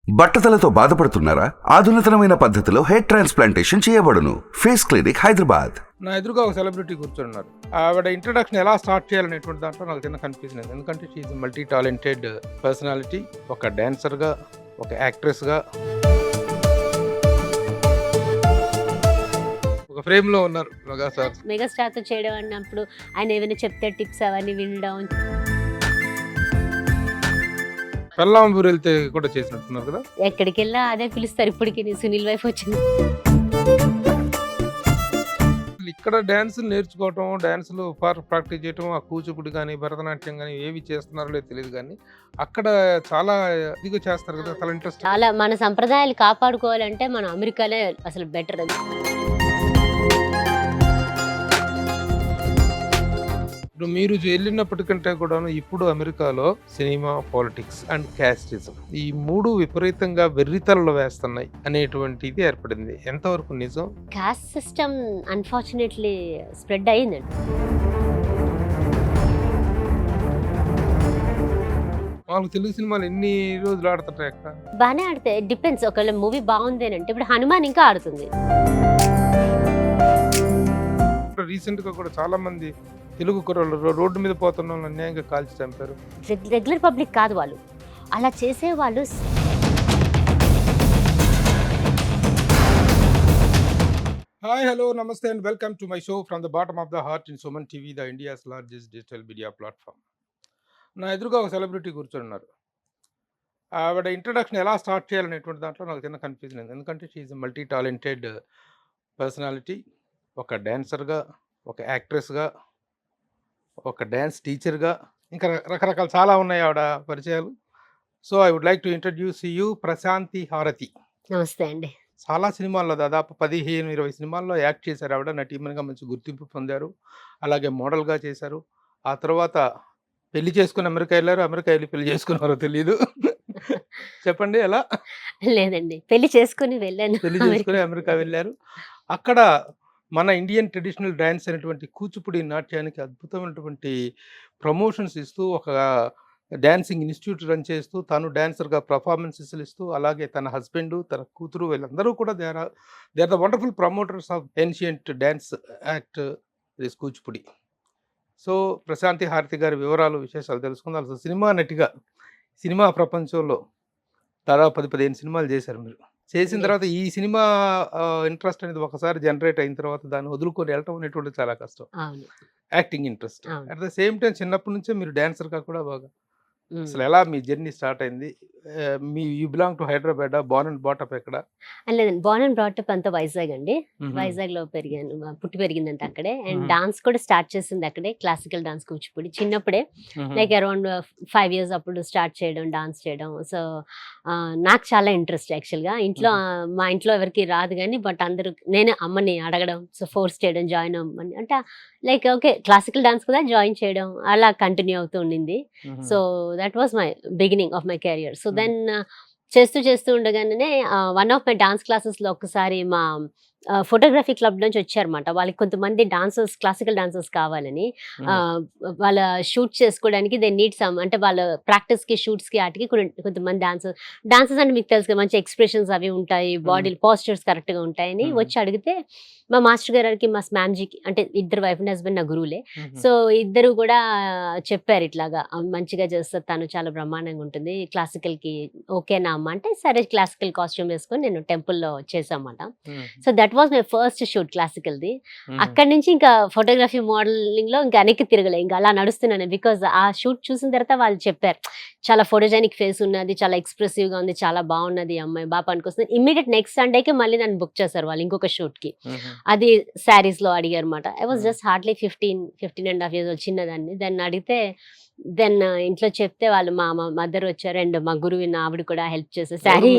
బట్టతలతో బాధపడుతున్నారా? ఆధునితనమైన పద్ధతిలో hair transplantation చేయబడును. Face clinic, Hyderabad. నా ఎదురుగా ఒక సెలబ్రిటీ కూర్చున్నారు. ఆవిడ ఇంట్రడక్షన్ ఎలా స్టార్ట్ చేయాలనేటువంటి దాంట్లో నాకు చిన్న కన్ఫ్యూజన్ ఉంది. ఎందుకంటే she is multi talented personality. ఒక డాన్సర్గా, ఒక యాక్ట్రెస్గా, ఒక ఫ్రేమ్లో ఉన్నారు మెగాస్టార్తో చేయడం అన్నప్పుడు ఆయన ఏమైనా చెప్తే టిప్స్ అవన్నీ వినడం. పెళ్ళాంబూరు వెళ్తే కూడా చేసినట్టున్నారు కదా. ఎక్కడికి వెళ్ళా అదే పిలుస్తారు. ఇప్పటికి సునీల్ వైఫ్ వచ్చింది. ఇక్కడ డ్యాన్స్ నేర్చుకోవటం, డ్యాన్స్లు ప్రాక్టీస్ చేయటం, ఆ కూచిపూడి కానీ భరతనాట్యం కానీ ఏవి చేస్తున్నారో లేదు తెలియదు, కానీ అక్కడ చాలా ఇదిగా చేస్తారు కదా. చాలా ఇంట్రెస్ట్. చాలా మన సంప్రదాయాలు కాపాడుకోవాలంటే మనం అమెరికాలో అసలు బెటర్. ఇప్పుడు మీరు వెళ్ళినప్పటికంటే కూడా ఇప్పుడు అమెరికాలో సినిమా, పాలిటిక్స్ అండ్ క్యాస్టిజం ఈ మూడు విపరీతంగా వెర్రితలలో వేస్తున్నాయి అనేటువంటిది ఏర్పడింది. ఎంతవరకు నిజం? కాస్ట్ సిస్టమ్ అన్ఫార్చునేట్లీ స్ప్రెడ్ అయ్యిందండి. వాళ్ళకి తెలుగు సినిమాలు ఎన్ని రోజులు ఆడుతుంటాయి అక్క? బాగానే ఆడితే డిపెండ్స్. ఒకవేళ మూవీ బాగుంది అంటే ఇప్పుడు హనుమాన్ ఇంకా ఆడుతుంది. రీసెంట్ గా కూడా చాలా మంది తెలుగు కుర్రోళ్ళు రోడ్డు మీద పోతున్న వాళ్ళని అన్యాయంగా కాల్చి చంపారు. రెగ్యులర్ పబ్లిక్ కాదు వాళ్ళు, అలా చేసేవాళ్ళు. హాయ్, హలో, నమస్తే and welcome to my show from the bottom of the heart in Suman TV, the India's largest digital media platform. నా ఎదురుగా ఒక సెలబ్రిటీ కూర్చున్నారు. ఆవిడ ఇంట్రడక్షన్ ఎలా స్టార్ట్ చేయాలనేటువంటి దాంట్లో నాకు చిన్న కన్ఫ్యూజన్ ఉంది. ఎందుకంటే she is multi talented personality. ఒక డాన్సర్గా, ఒక యాక్ట్రెస్గా, ఒక డ్యాన్స్ టీచర్గా, ఇంకా రకరకాల చాలా ఉన్నాయి ఆవిడ పరిచయాలు. So I would like to introduce you Prashanti Harathi. నమస్తే అండి. చాలా సినిమాల్లో దాదాపు 15-20 సినిమాల్లో యాక్ట్ చేశారు ఆవిడ. నటీమణిగా మంచి గుర్తింపు పొందారు. అలాగే మోడల్గా చేశారు. ఆ తర్వాత పెళ్లి చేసుకుని అమెరికా వెళ్ళారు. అమెరికా వెళ్ళి పెళ్లి చేసుకున్నారో తెలియదు. చెప్పండి ఎలా? లేదండి, పెళ్లి చేసుకుని వెళ్ళాను. పెళ్లి చేసుకుని అమెరికా వెళ్ళారు. అక్కడ మన ఇండియన్ ట్రెడిషనల్ డ్యాన్స్ అనేటువంటి కూచిపూడి నాట్యానికి అద్భుతమైనటువంటి ప్రమోషన్స్ ఇస్తూ, ఒక డ్యాన్సింగ్ ఇన్స్టిట్యూట్ రన్ చేస్తూ, తను డాన్సర్గా పర్ఫార్మెన్సెస్ ఇస్తూ, అలాగే తన హస్బెండ్, తన కూతురు, వీళ్ళందరూ కూడా they are the wonderful promoters of ancient dance act this Kuchipudi. So Prashanti Harathi గారి వివరాలు, విశేషాలు తెలుసుకుందాం. అసలు సినిమా నటిగా సినిమా ప్రపంచంలో దాదాపు 10-15 సినిమాలు చేశారు మీరు. చేసిన తర్వాత ఈ సినిమా ఇంట్రెస్ట్ అనేది ఒకసారి జనరేట్ అయిన తర్వాత దాన్ని వదులుకొని వెళ్ళటం అనేటువంటి చాలా కష్టం. Acting interest at the same time చిన్నప్పటి నుంచే మీరు డాన్సర్గా కూడా బాగా. అసలు ఎలా మీ జర్నీ స్టార్ట్ అయింది? You belong to Hyderabad, Born and బాటప్ ఎక్కడ? లేదండి, బోర్న్ అండ్ బ్రాటప్ అంతా వైజాగ్ అండి. వైజాగ్ లో పెరిగాను, పుట్టి పెరిగిందంటే అక్కడే. అండ్ డాన్స్ కూడా స్టార్ట్ చేసింది అక్కడే, క్లాసికల్ డాన్స్ కూచిపూడి చిన్నప్పుడే. లైక్ అరౌండ్ 5 years అప్పుడు స్టార్ట్ చేయడం, డాన్స్ చేయడం. సో నాకు చాలా ఇంట్రెస్ట్ యాక్చువల్గా. ఇంట్లో మా ఇంట్లో ఎవరికి రాదు కానీ, బట్ అందరూ నేనే అమ్మని అడగడం, సో ఫోర్స్ చేయడం, జాయిన్ అవ్వమని. అంటే లైక్ ఓకే క్లాసికల్ డాన్స్ కదా జాయిన్ చేయడం, అలా కంటిన్యూ అవుతూ ఉండింది. So that was my beginning of my career. So then చేస్తూ ఉండగానే వన్ ఆఫ్ మై డాన్స్ క్లాసెస్లో ఒకసారి మా ఫోటోగ్రఫీ క్లబ్ నుంచి వచ్చారన్నమాట. వాళ్ళకి కొంతమంది డాన్సర్స్, క్లాసికల్ డాన్సర్స్ కావాలని, వాళ్ళ షూట్ చేసుకోవడానికి దే నీడ్ సమ్, అంటే వాళ్ళ ప్రాక్టీస్కి, షూట్స్కి వాటికి కొంతమంది డాన్సర్స్ అంటే మీకు తెలుసు కదా, మంచి ఎక్స్ప్రెషన్స్ అవి ఉంటాయి, బాడీ పోస్చర్స్ కరెక్ట్గా ఉంటాయని వచ్చి అడిగితే, మా మాస్టర్ గారికి, మా మ్యామ్జీకి, అంటే ఇద్దరు వైఫ్ అండ్ హస్బెండ్ నా గురువులే. సో ఇద్దరు కూడా చెప్పారు ఇట్లాగా మంచిగా చేస్తారు, తను చాలా బ్రహ్మాండంగా ఉంటుంది, క్లాసికల్కి ఓకేనా అమ్మ అంటే, సరే క్లాసికల్ కాస్ట్యూమ్ వేసుకొని నేను టెంపుల్లో చేసామన్నమాట. So that was my first shoot క్లాసికల్ది. అక్కడి నుంచి ఇంకా ఫోటోగ్రఫీ మోడలింగ్లో ఇంకా వెనక్కి తిరగలే, ఇంకా అలా నడుస్తున్నాను. బికాజ్ ఆ షూట్ చూసిన తర్వాత వాళ్ళు చెప్పారు చాలా ఫోటోజెనిక్ ఫేస్ ఉన్నది, చాలా ఎక్స్ప్రెసివ్గా ఉంది, చాలా బాగున్నది అమ్మాయి, బాగా పనికొస్తుంది. ఇమ్మీడియట్ నెక్స్ట్ సండేకి మళ్ళీ నన్ను బుక్ చేశారు వాళ్ళు ఇంకొక షూట్కి. అది శారీస్లో అడిగారు అనమాట. I was just hardly 15.5 years old, చిన్నదాన్ని. దాన్ని అడిగితే దెన్ ఇంట్లో చెప్తే వాళ్ళు మా మదర్ వచ్చారు అండ్ మా గురువు ఆవిడ కూడా హెల్ప్ చేశారు. శారీ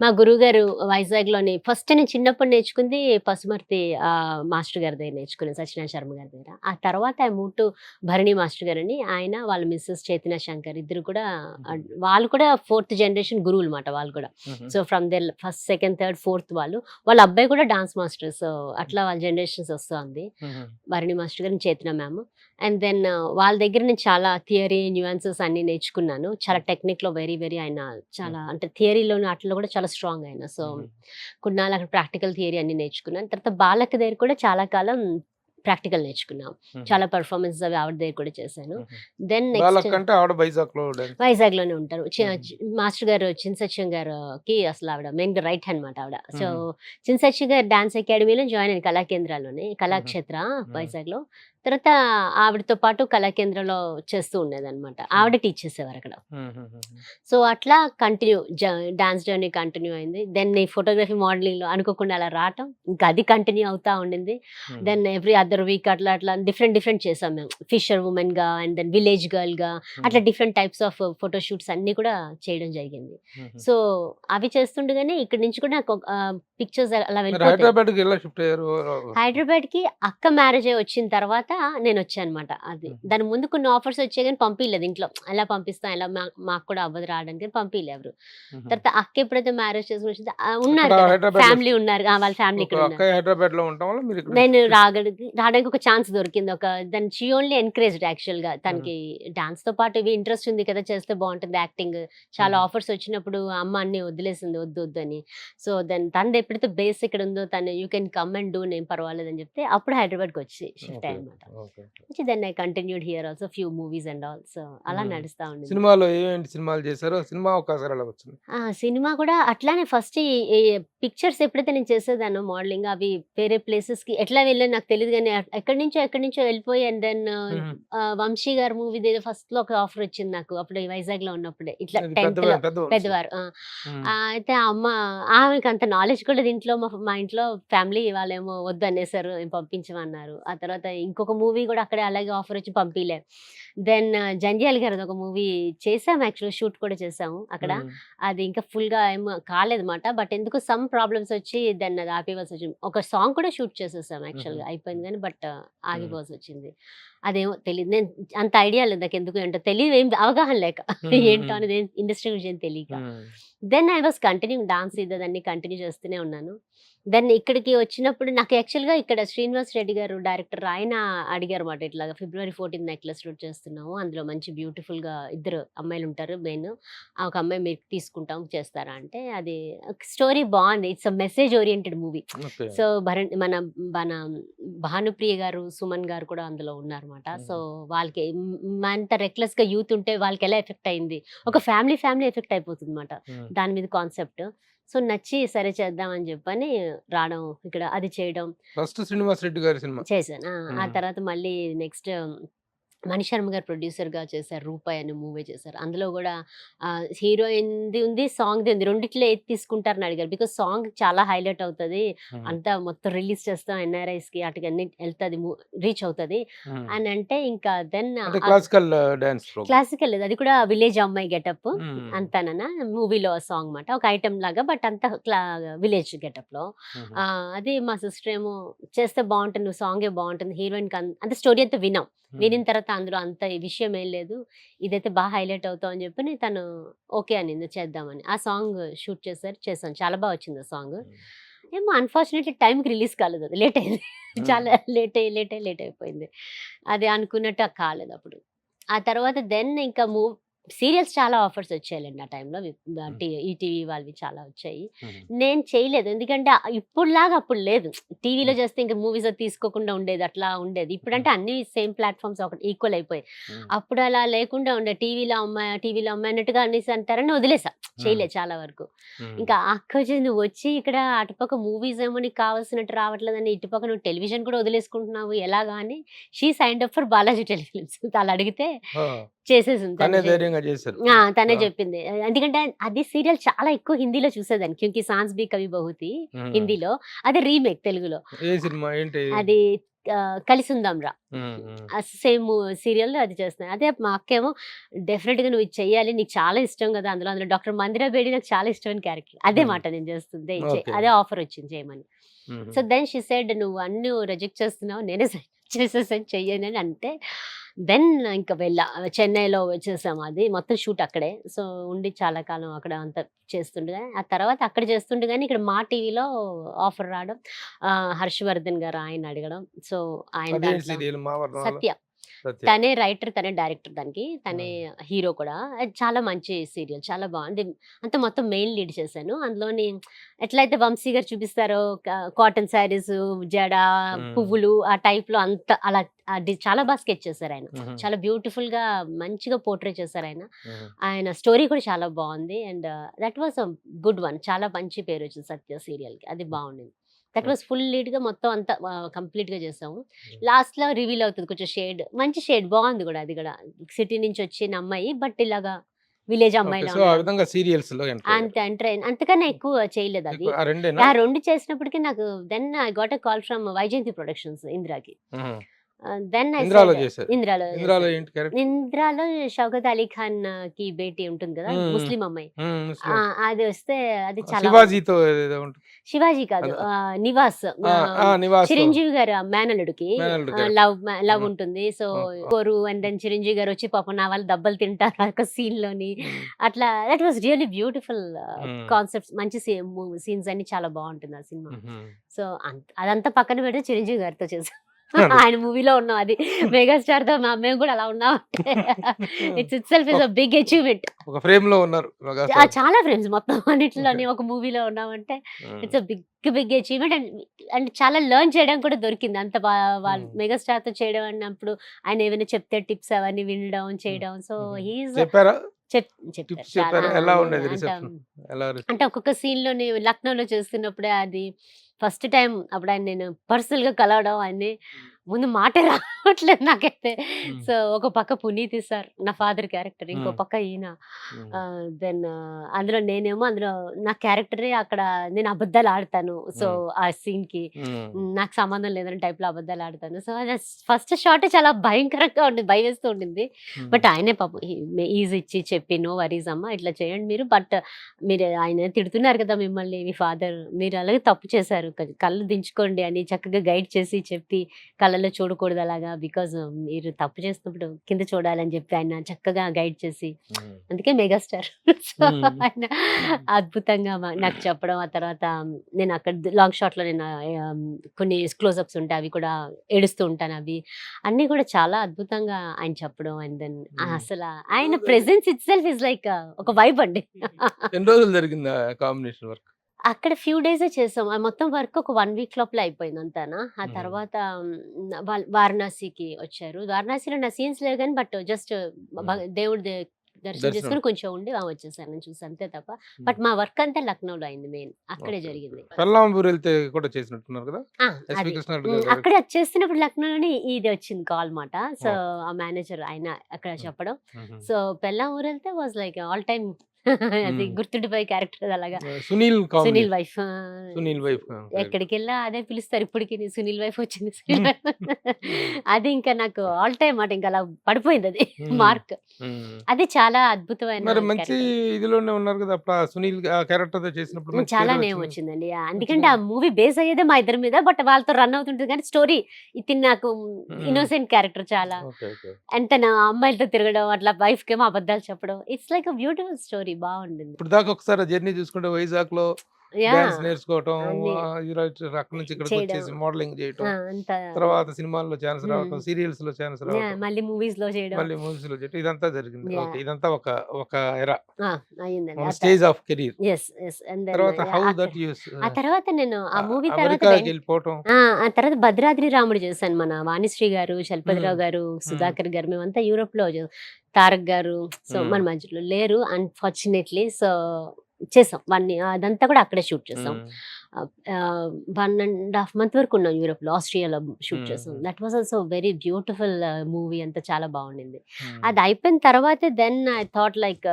మా గురువు గారు వైజాగ్ లోని ఫస్ట్ నేను చిన్నప్పుడు నేర్చుకుంది పసుమర్తి మాస్టర్ గారి దగ్గర నేర్చుకున్నాను, సత్యనారాయణ శర్మ గారి దగ్గర. ఆ తర్వాత I move to Bharani master గారు అని, ఆయన వాళ్ళ మిస్సెస్ చైతన్య శంకర్, ఇద్దరు కూడా వాళ్ళు కూడా 4th generation గురువులు అనమాట వాళ్ళు కూడా. So from there 1st, 2nd, 3rd, 4th వాళ్ళ అబ్బాయి కూడా డాన్స్ మాస్టర్. సో అట్లా వాళ్ళ జనరేషన్స్ వస్తుంది. భరణి మాస్టర్ గారు, చైతన్య మ్యామ్. అండ్ దెన్ వాళ్ళ దగ్గర నుంచి చాలా థియరీ న్యూయాన్సెస్ అన్ని నేర్చుకున్నాను. చాలా టెక్నిక్‌లో వెరీ వెరీ ఆయన చాలా అంటే థియరీలోను ఆటిల్లో కూడా చాలా స్ట్రాంగ్ ఆయన. సో, కొన్నాళ్ళు అక్కడ ప్రాక్టికల్ థియరీ అన్ని నేర్చుకున్నాను. తర్వాత బాలక్క దగ్గర కూడా చాలా కాలం ప్రాక్టికల్ నేర్చుకున్నాం. చాలా పెర్ఫార్మెన్స్ అవి ఆవిడ దగ్గర కూడా చేశాను. దెన్ నెక్స్ట్ వాళ్ళకంటే ఆవిడ వైజాగ్లో డాన్స్. వైజాగ్‌లోనే ఉంటారు. మాస్టర్ గారు చిన్ సత్యం గారికి అసలు ఆవిడ మెయిన్‌గా రైట్ హ్యాండ్ మాట ఆవిడ. సో, చిన్ సత్యం గారు డాన్స్ అకాడమీలో జాయిన్ అయ్యాను కళాకేంద్రాలోనే, కళాక్షేత్ర వైజాగ్‌లో. తర్వాత ఆవిడతో పాటు కళాకేంద్రంలో చేస్తూ ఉండేదన్నమాట. ఆవిడ టీచ్ చేసేవారు అక్కడ. సో, అట్లా కంటిన్యూ డాన్స్ జర్నీ కంటిన్యూ అయింది. దెన్ ఈ ఫోటోగ్రఫీ మోడలింగ్‌లో అనుకోకుండా అలా రావటం, ఇంకా అది కంటిన్యూ అవుతా ఉండింది. దెన్ ఎవ్రీ అదర్ వీక్ అట్లా డిఫరెంట్ చేసాం మేము. ఫిషర్ ఉమెన్‌గా అండ్ దెన్ విలేజ్ గర్ల్‌గా అట్లా different types of photo shoots అన్నీ కూడా చేయడం జరిగింది. సో, అవి చేస్తుండగానే ఇక్కడి నుంచి కూడా నాకు పిక్చర్స్ అలా వెళ్ళిపోతాయి. హైదరాబాద్కి ఎలా షిఫ్ట్ అయ్యారు? హైదరాబాద్‌కి అక్క మ్యారేజ్ అయ్యి వచ్చిన తర్వాత నేను వచ్చానన్నమాట. అది దాని ముందు కొన్ని ఆఫర్స్ వచ్చాయి కానీ పంపియలేదు ఇంట్లో. ఎలా పంపిస్తాం, ఎలా మాకు కూడా అవ్వదు రావడానికి, పంపియలే ఎవరు. తర్వాత అక్క ఎప్పుడైతే మ్యారేజ్ చేసుకుని వచ్చిందో ఉన్నారు ఇక్కడ కదా, హైదరాబాద్లో ఫ్యామిలీ ఉన్నారు. వాళ్ళ ఫ్యామిలీ ఇక్కడ ఉన్నారు. అక్క హైదరాబాద్లో ఉండటం వల్ల మీరు ఇక్కడ నేను రావడానికి ఒక ఛాన్స్ దొరికింది. దాని షీ ఓన్లీ ఎన్కరేజ్డ్ యాక్చువల్‌గా. తనకి డాన్స్ తో పాటు ఇవి ఇంట్రెస్ట్ ఉంది కదా, చేస్తే బాగుంటుంది యాక్టింగ్. చాలా ఆఫర్స్ వచ్చినప్పుడు అమ్మ అన్ని వదిలేసింది, వద్దు అని. సో, తనది ఎప్పుడైతే బేస్ ఇక్కడ ఉందో, తను you can come and do, నేను పర్వాలేదు అని చెప్తే అప్పుడు హైదరాబాద్కి వచ్చి షిఫ్ట్ అయ్యానమాట. Then I continued here also few movies and all. So, అలా నడుస్తా ఉంది. సినిమాలో ఏంటి సినిమాలు చేశారో, సినిమా అవకాశాలు ఎలా వచ్చింది? సినిమా కూడా అట్లానే ఫస్ట్ పిక్చర్స్ ఎప్పుడైతే నేను చేసేదానో మోడలింగ్, అవి వేరే ప్లేసెస్ కి ఎట్లా వెళ్ళాను నాకు తెలియదు కానీ ఎక్కడి నుంచో వెళ్ళిపోయి. అండ్ దెన్ వంశీ గారి మూవీ ఫస్ట్ లో ఒక ఆఫర్ వచ్చింది నాకు, అప్పుడు వైజాగ్ లో ఉన్నప్పుడే, ఇట్లా అది 10th లో పెద్దవారు. అయితే అమ్మ ఆమెకి అంత నాలెడ్జ్ కూడా ఇంట్లో, మా ఇంట్లో ఫ్యామిలీ వాళ్ళేమో వద్దు అనేసారు, పంపించమన్నారు. ఆ తర్వాత ఇంకొక మూవీ కూడా అక్కడే అలాగే ఆఫర్ వచ్చి పంపిలే. దెన్ జంధ్యాల గారిది ఒక మూవీ చేసాము, యాక్చువల్గా షూట్ కూడా చేసాము అక్కడ. అది ఇంకా ఫుల్ గా ఏమో కాలేదన్నమాట. బట్ ఎందుకు సమ్ ప్రాబ్లమ్స్ వచ్చి దెన్ అది ఆపేవాల్సి వచ్చింది. ఒక సాంగ్ కూడా షూట్ చేసేసాం యాక్చువల్గా, అయిపోయింది కానీ బట్ ఆగిపోవాల్సి వచ్చింది. అదేమో తెలియదు, నేను అంత ఐడియా లేదు నాకు, ఎందుకు ఏంటో తెలియదు, ఏం అవగాహన లేక ఏంటో అనేది ఇండస్ట్రీ గురించి ఏం తెలియక. Then I was continue dance ఇదన్నీ కంటిన్యూ చేస్తూనే ఉన్నాను. దెన్ ఇక్కడికి వచ్చినప్పుడు నాకు యాక్చువల్గా ఇక్కడ శ్రీనివాస్ రెడ్డి గారు డైరెక్టర్, ఆయన అడిగారు మాట, ఇట్లాగా February 14 నెక్లెస్ షూట్ చేస్తున్నాము, అందులో మంచి బ్యూటిఫుల్ గా ఇద్దరు అమ్మాయిలు ఉంటారు మెయిన్, ఒక అమ్మాయి మీరు తీసుకుంటాం చేస్తారా అంటే, అది స్టోరీ బాగుంది, it's a message oriented movie. So, మన భానుప్రియ గారు, సుమన్ గారు కూడా అందులో ఉన్నారన్నమాట. సో, వాళ్ళకి అంత రెక్లెస్ గా యూత్ ఉంటే వాళ్ళకి ఎలా ఎఫెక్ట్ అయింది, ఒక ఫ్యామిలీ ఎఫెక్ట్ అయిపోతుంది అనమాట దాని మీద కాన్సెప్ట్. సో, నచ్చి సరే చేద్దామని చెప్పని రావడం, ఇక్కడ అది చేయడం ఫస్ట్ శ్రీనివాస్ రెడ్డి గారి సినిమా చేశాను. ఆ తర్వాత మళ్ళీ నెక్స్ట్ మణిశర్మ గారు ప్రొడ్యూసర్గా చేశారు, రూపాయి అనే మూవీ చేశారు. అందులో కూడా హీరోయిన్ది ఉంది, సాంగ్ది ఉంది, రెండిట్లో ఏది తీసుకుంటారని అడిగారు. బికాస్ సాంగ్ చాలా హైలైట్ అవుతుంది, అంతా మొత్తం రిలీజ్ చేస్తాం ఎన్ఆర్ఐస్కి, వాటికి అన్ని వెళ్తుంది, రీచ్ అవుతుంది అని అంటే, ఇంకా దెన్ క్లాసికల్ డాన్స్ క్లాసికల్ లేదు, అది కూడా విలేజ్ అమ్మాయి గెటప్ అంతానన్నా మూవీలో సాంగ్ మాట, ఒక ఐటమ్ లాగా, బట్ అంతా విలేజ్ గెటప్ లో. అది మా సిస్టర్ ఏమో చేస్తే బాగుంటుంది, నువ్వు సాంగే బాగుంటుంది, హీరోయిన్ అంత స్టోరీ అంతా వినిన తర్వాత అందులో అంత విషయం ఏం లేదు, ఇదైతే బాగా హైలైట్ అవుతాం అని చెప్పి తను ఓకే అనింది చేద్దామని. ఆ సాంగ్ షూట్ చేసాను, చాలా బాగా వచ్చింది ఆ సాంగ్. ఏమో అన్ఫార్చునేట్లీ టైంకి రిలీజ్ కాలేదు, అది లేట్ అయింది, చాలా లేట్ అయిపోయింది, అది అనుకున్నట్టు కాలేదు అప్పుడు. ఆ తర్వాత దెన్ ఇంకా సీరియల్స్ చాలా ఆఫర్స్ వచ్చాయండి ఆ టైంలో, ఈటీవీ వాళ్ళవి చాలా వచ్చాయి. నేను చేయలేదు, ఎందుకంటే ఇప్పుడులాగా అప్పుడు లేదు, టీవీలో చేస్తే ఇంకా మూవీస్ తీసుకోకుండా ఉండేది, అట్లా ఉండేది. ఇప్పుడంటే అన్ని సేమ్ ప్లాట్ఫామ్స్ ఒకటి ఈక్వల్ అయిపోయి, అప్పుడు అలా లేకుండా ఉండే, టీవీలో అమ్మాయి అన్నట్టుగా అనేసి అంటారని వదిలేసా, చేయలేదు చాలా వరకు. ఇంకా అక్క నువ్వు వచ్చి ఇక్కడ అటుపక్క మూవీస్ ఏమో నీకు కావాల్సినట్టు రావట్లేదని, ఇటుపక్క నువ్వు టెలివిజన్ కూడా వదిలేసుకుంటున్నావు ఎలాగా అని, she signed up for Balaji telefilms. అలా అడిగితే చేసేసింది, తనే చెప్పింది. ఎందుకంటే అది సీరియల్ చాలా ఎక్కువ హిందీలో చూసేదాన్ని, క్యూంకి సాన్స్ బి కవి బహుతి హిందీలో, అది రీమేక్ తెలుగులో, అది కలిసి ఉందాంరా సేమ్ సీరియల్ అది చేస్తున్నాను. అదే మా అక్కేమో డెఫినెట్ గా నువ్వు ఇది చెయ్యాలి, నీకు చాలా ఇష్టం కదా, అందులో డాక్టర్ మందిరా బేడి నాకు చాలా ఇష్టమైన క్యారెక్టర్, అదే మాట నేను చేస్తుంది, అదే ఆఫర్ వచ్చింది చేయమని. సో దెన్ షీ సెడ్ నువ్వు అన్ని రిజెక్ట్ చేస్తున్నావు, నేనే చేసేసాను చెయ్యని అని అంటే, దెన్ ఇంకా చెన్నైలో వచ్చేసాము, అది మొత్తం షూట్ అక్కడే. సో ఉండి చాలా కాలం అక్కడ అంతా చేస్తుండగా, ఆ తర్వాత అక్కడ చేస్తుండగానే ఇక్కడ మా టీవీలో ఆఫర్ రావడం, హర్షవర్ధన్ గారు ఆయన అడగడం, సో ఆయన సత్య సత్య. తనే రైటర్, తనే డైరెక్టర్ దానికి, తనే హీరో కూడా. అది చాలా మంచి సీరియల్, చాలా బాగుంది. అంతా మొత్తం మెయిన్ లీడ్ చేశాను. అందులోని ఎట్లయితే వంశీ గారు చూపిస్తారో కాటన్ శారీస్, జడ, పువ్వులు ఆ టైప్ లో అంత అలా అది చాలా బాగా స్కెచ్ చేశారు ఆయన. చాలా బ్యూటిఫుల్ గా మంచిగా పోర్ట్రే చేశారు ఆయన. ఆయన స్టోరీ కూడా చాలా బాగుంది. And that was a good one. చాలా మంచి పేరు వచ్చింది సత్య సీరియల్ కి. అది బాగుంది. దట్ వాస్ ఫుల్ లీడ్ గా మొత్తం అంతా కంప్లీట్ గా చేసాము. లాస్ట్ లో రివీల్ అవుతుంది కొంచెం షేడ్, మంచి షేడ్ బాగుంది కూడా. అది కూడా సిటీ నుంచి వచ్చిన అమ్మాయి, బట్ ఇలాగా విలేజ్ అమ్మాయిలా సో ఆ ఉండడం. విధంగా సీరియల్స్ లో అంతే అంటే అంతకన్నా ఎక్కువ చేయలేదు అది. ఆ రెండేనా? ఆ రెండు చేసినప్పటికీ నాకు then I got a call from Vyjayanthi productions, ఇంద్రాకి. దెన్ ఇంద్రాలో చేశారు. ఇంద్రాలో ఇంద్రాలో ఏంటి క్యారెక్టర్? ఇంద్రాలో షౌకత్ అలీ ఖాన్ కి బేటీ ఉంటుంది కదా, ముస్లిం అమ్మాయి. అది వస్తే అది చాలా శివాజీతో ఏదో ఉంటుంది. శివాజీ కాదు, నివాస్, నివాస్ చిరంజీవి గారు మేనల్లుడికి మేనల్లుడు లవ్ ఉంటుంది. సో కోరు అండ్ దెన్ చిరంజీవి గారు వచ్చి పాపం నా వాళ్ళు దెబ్బలు తింటారు ఒక సీన్ లోని. అట్లా that was really beautiful concepts, మంచి సీన్స్ అన్ని చాలా బాగుంటుంది ఆ సినిమా. సో అదంతా పక్కన పెడితే చిరంజీవి గారితో చేసాం. ఆయన మూవీలో ఉన్నాం, అది మెగాస్టార్ తో మేము కూడా అలా ఉన్నాం. It's itself is a big achievement. ఒక ఫ్రేమ్ లో ఉన్నారు. చాలా ఫ్రేమ్స్ మొత్తం అన్నిటిలోని ఒక మూవీలో ఉన్నామంటే it's a big achievement. And చాలా లెర్న్ చేయడం కూడా దొరికింది. అంత వాళ్ళు మెగాస్టార్ తో చేయడం అన్నప్పుడు ఆయన ఏమైనా చెప్తే టిప్స్ అవన్నీ వినడం చేయడం. సో హీఈస్ చెప్పారా? చెప్పారు. ఎలా ఉండేది రిసెప్షన్? అంటే ఒక్కొక్క సీన్ లోని లక్నోలో చేస్తున్నప్పుడే అది ఫస్ట్ టైం అప్పుడు ఆయన నేను పర్సనల్ గా కలవడం, ఆయన్ని ముందు మాట రావట్లేదు నాకైతే. సో ఒక పక్క పునీతి సార్ నా ఫాదర్ క్యారెక్టర్, ఇంకో పక్క ఈయన. దెన్ అందులో నేనేమో అందులో నా క్యారెక్టరే అక్కడ నేను అబద్ధాలు ఆడతాను. సో ఆ సీన్ కి నాకు సంబంధం లేదని టైప్ లో అబద్ధాలు ఆడతాను. సో అది ఫస్ట్ షాట్ చాలా భయంకరంగా ఉండింది, భయం వేస్తూ ఉండింది. బట్ ఆయనే పాపం ఈజీ ఇచ్చి చెప్పి నో వరీస్ అమ్మ ఇట్లా చేయండి మీరు. బట్ మీరు ఆయన తిడుతున్నారు కదా మిమ్మల్ని మీ ఫాదర్, మీరు అలాగే తప్పు చేశారు, కళ్ళు దించుకోండి అని చక్కగా గైడ్ చేసి చెప్పి కళ్ళలో చూడకూడదు అలాగా, బికాజ్ మీరు తప్పు చేస్తున్నప్పుడు కింద చూడాలని చెప్పి ఆయన చక్కగా గైడ్ చేసి, అందుకే మెగాస్టార్. సో ఆయన అద్భుతంగా నాకు చెప్పడం. ఆ తర్వాత నేను అక్కడ లాంగ్ షాట్ లో నేను కొన్ని క్లోజప్స్ ఉంటాయి, అవి కూడా ఏడుస్తూ ఉంటాను. అవి అన్ని కూడా చాలా అద్భుతంగా ఆయన చెప్పడం. అండ్ దెన్ అసలు ఆయన presence it self is like ఒక వైబ్ అండి. ఎన్ని రోజులు జరిగింది కాంబినేషన్ వర్క్? అక్కడ ఫ్యూ డేసే చేసాం. ఆ మొత్తం వర్క్ ఒక 1 వీక్ లోపల అయిపోయింది అంతానా. ఆ తర్వాత వారణాసికి వచ్చారు. వారణాసిలో నా సీన్స్ లేవు కానీ బట్ జస్ట్ దేవుడి దర్శనం చేసుకుని కొంచెం ఉండి వచ్చేసాను, నేను చూసి అంతే తప్ప. బట్ మా వర్క్ అంతా లక్నోలో అయింది, మెయిన్ అక్కడే జరిగింది. పెల్లాంపూర్ వెళ్తే కూడా చేసినట్టున్నారు కదా? అక్కడే చేస్తున్నప్పుడు లక్నోలోనే ఇది వచ్చింది కాల్ మాట. సో ఆ మేనేజర్ ఆయన అక్కడ చెప్పడం. సో పెల్లాంపూర్ వెళ్తే వాజ్ లైక్ ఆల్ టైమ్ అది గుర్తుండిపోయే క్యారెక్టర్. అలాగా సునీల్ వైఫ్, ఎక్కడికి వెళ్ళా అదే పిలుస్తారు ఇప్పటికి, సునీల్ వైఫ్ వచ్చింది, సునీల్ వైఫ్. అది ఇంకా నాకు ఆల్ టైమ్ మాట, ఇంకా అలా పడిపోయింది అది మార్క్. అది చాలా అద్భుతమైన మంచి ఇదిలోనే ఉన్నారు కదా సునీల్ క్యారెక్టర్ చేసినప్పుడు. చాలా నేమ్ వచ్చిందండి, ఎందుకంటే ఆ మూవీ బేస్ అయ్యేదే మా ఇద్దరి మీద. బట్ వాళ్ళతో రన్ అవుతుంటుంది కానీ స్టోరీ ఇది నాకు ఇన్నోసెంట్ క్యారెక్టర్ చాలా. అంత నా అమ్మాయిలతో తిరగడం, అట్లా వైఫ్ కేమో అబద్ధాలు చెప్పడం, it's like a beautiful story, బాగుంటుంది. ఇప్పుడు దాకా ఒకసారి జర్నీ చూసుకుంటే వైజాగ్ లో డాన్స్ నేర్చుకోవటం, అక్కడ నుంచి ఇక్కడికి వచ్చేసి మోడలింగ్ చేయటం, తర్వాత సినిమాల్లో ఛాన్స్ రావటం, సీరియల్స్ లో ఛాన్స్ రావటం, మళ్ళీ మూవీస్ లో చేయడం, ఇదంతా జరిగింది. ఇదంతా ఒక ఎరా అయ్యిందండి, స్టేజ్ ఆఫ్ కెరీర్. తర్వాత హౌ దట్ యు ఆ తర్వాత నేను ఆ మూవీ అమెరికా వెళ్ళిపోవటం, ఆ తర్వాత భద్రాద్రి రాముడు చేశాను. మన వాణిశ్రీ గారు, చలపతిరావు గారు, సుధాకర్ గారు, మేమంతా యూరోప్ లో, తారక్ గారు. సో మన మధ్యలో లేరు అన్ఫార్చునేట్లీ. సో చేసాం అదంతా కూడా అక్కడే షూట్ చేసాం. 1.5 month వరకు ఉన్నాం యూరోప్ లో, ఆస్ట్రియాలో షూట్ చేసాం. That was also very beautiful movie, అంతా చాలా బాగుండింది. అది అయిపోయిన తర్వాత then I thought like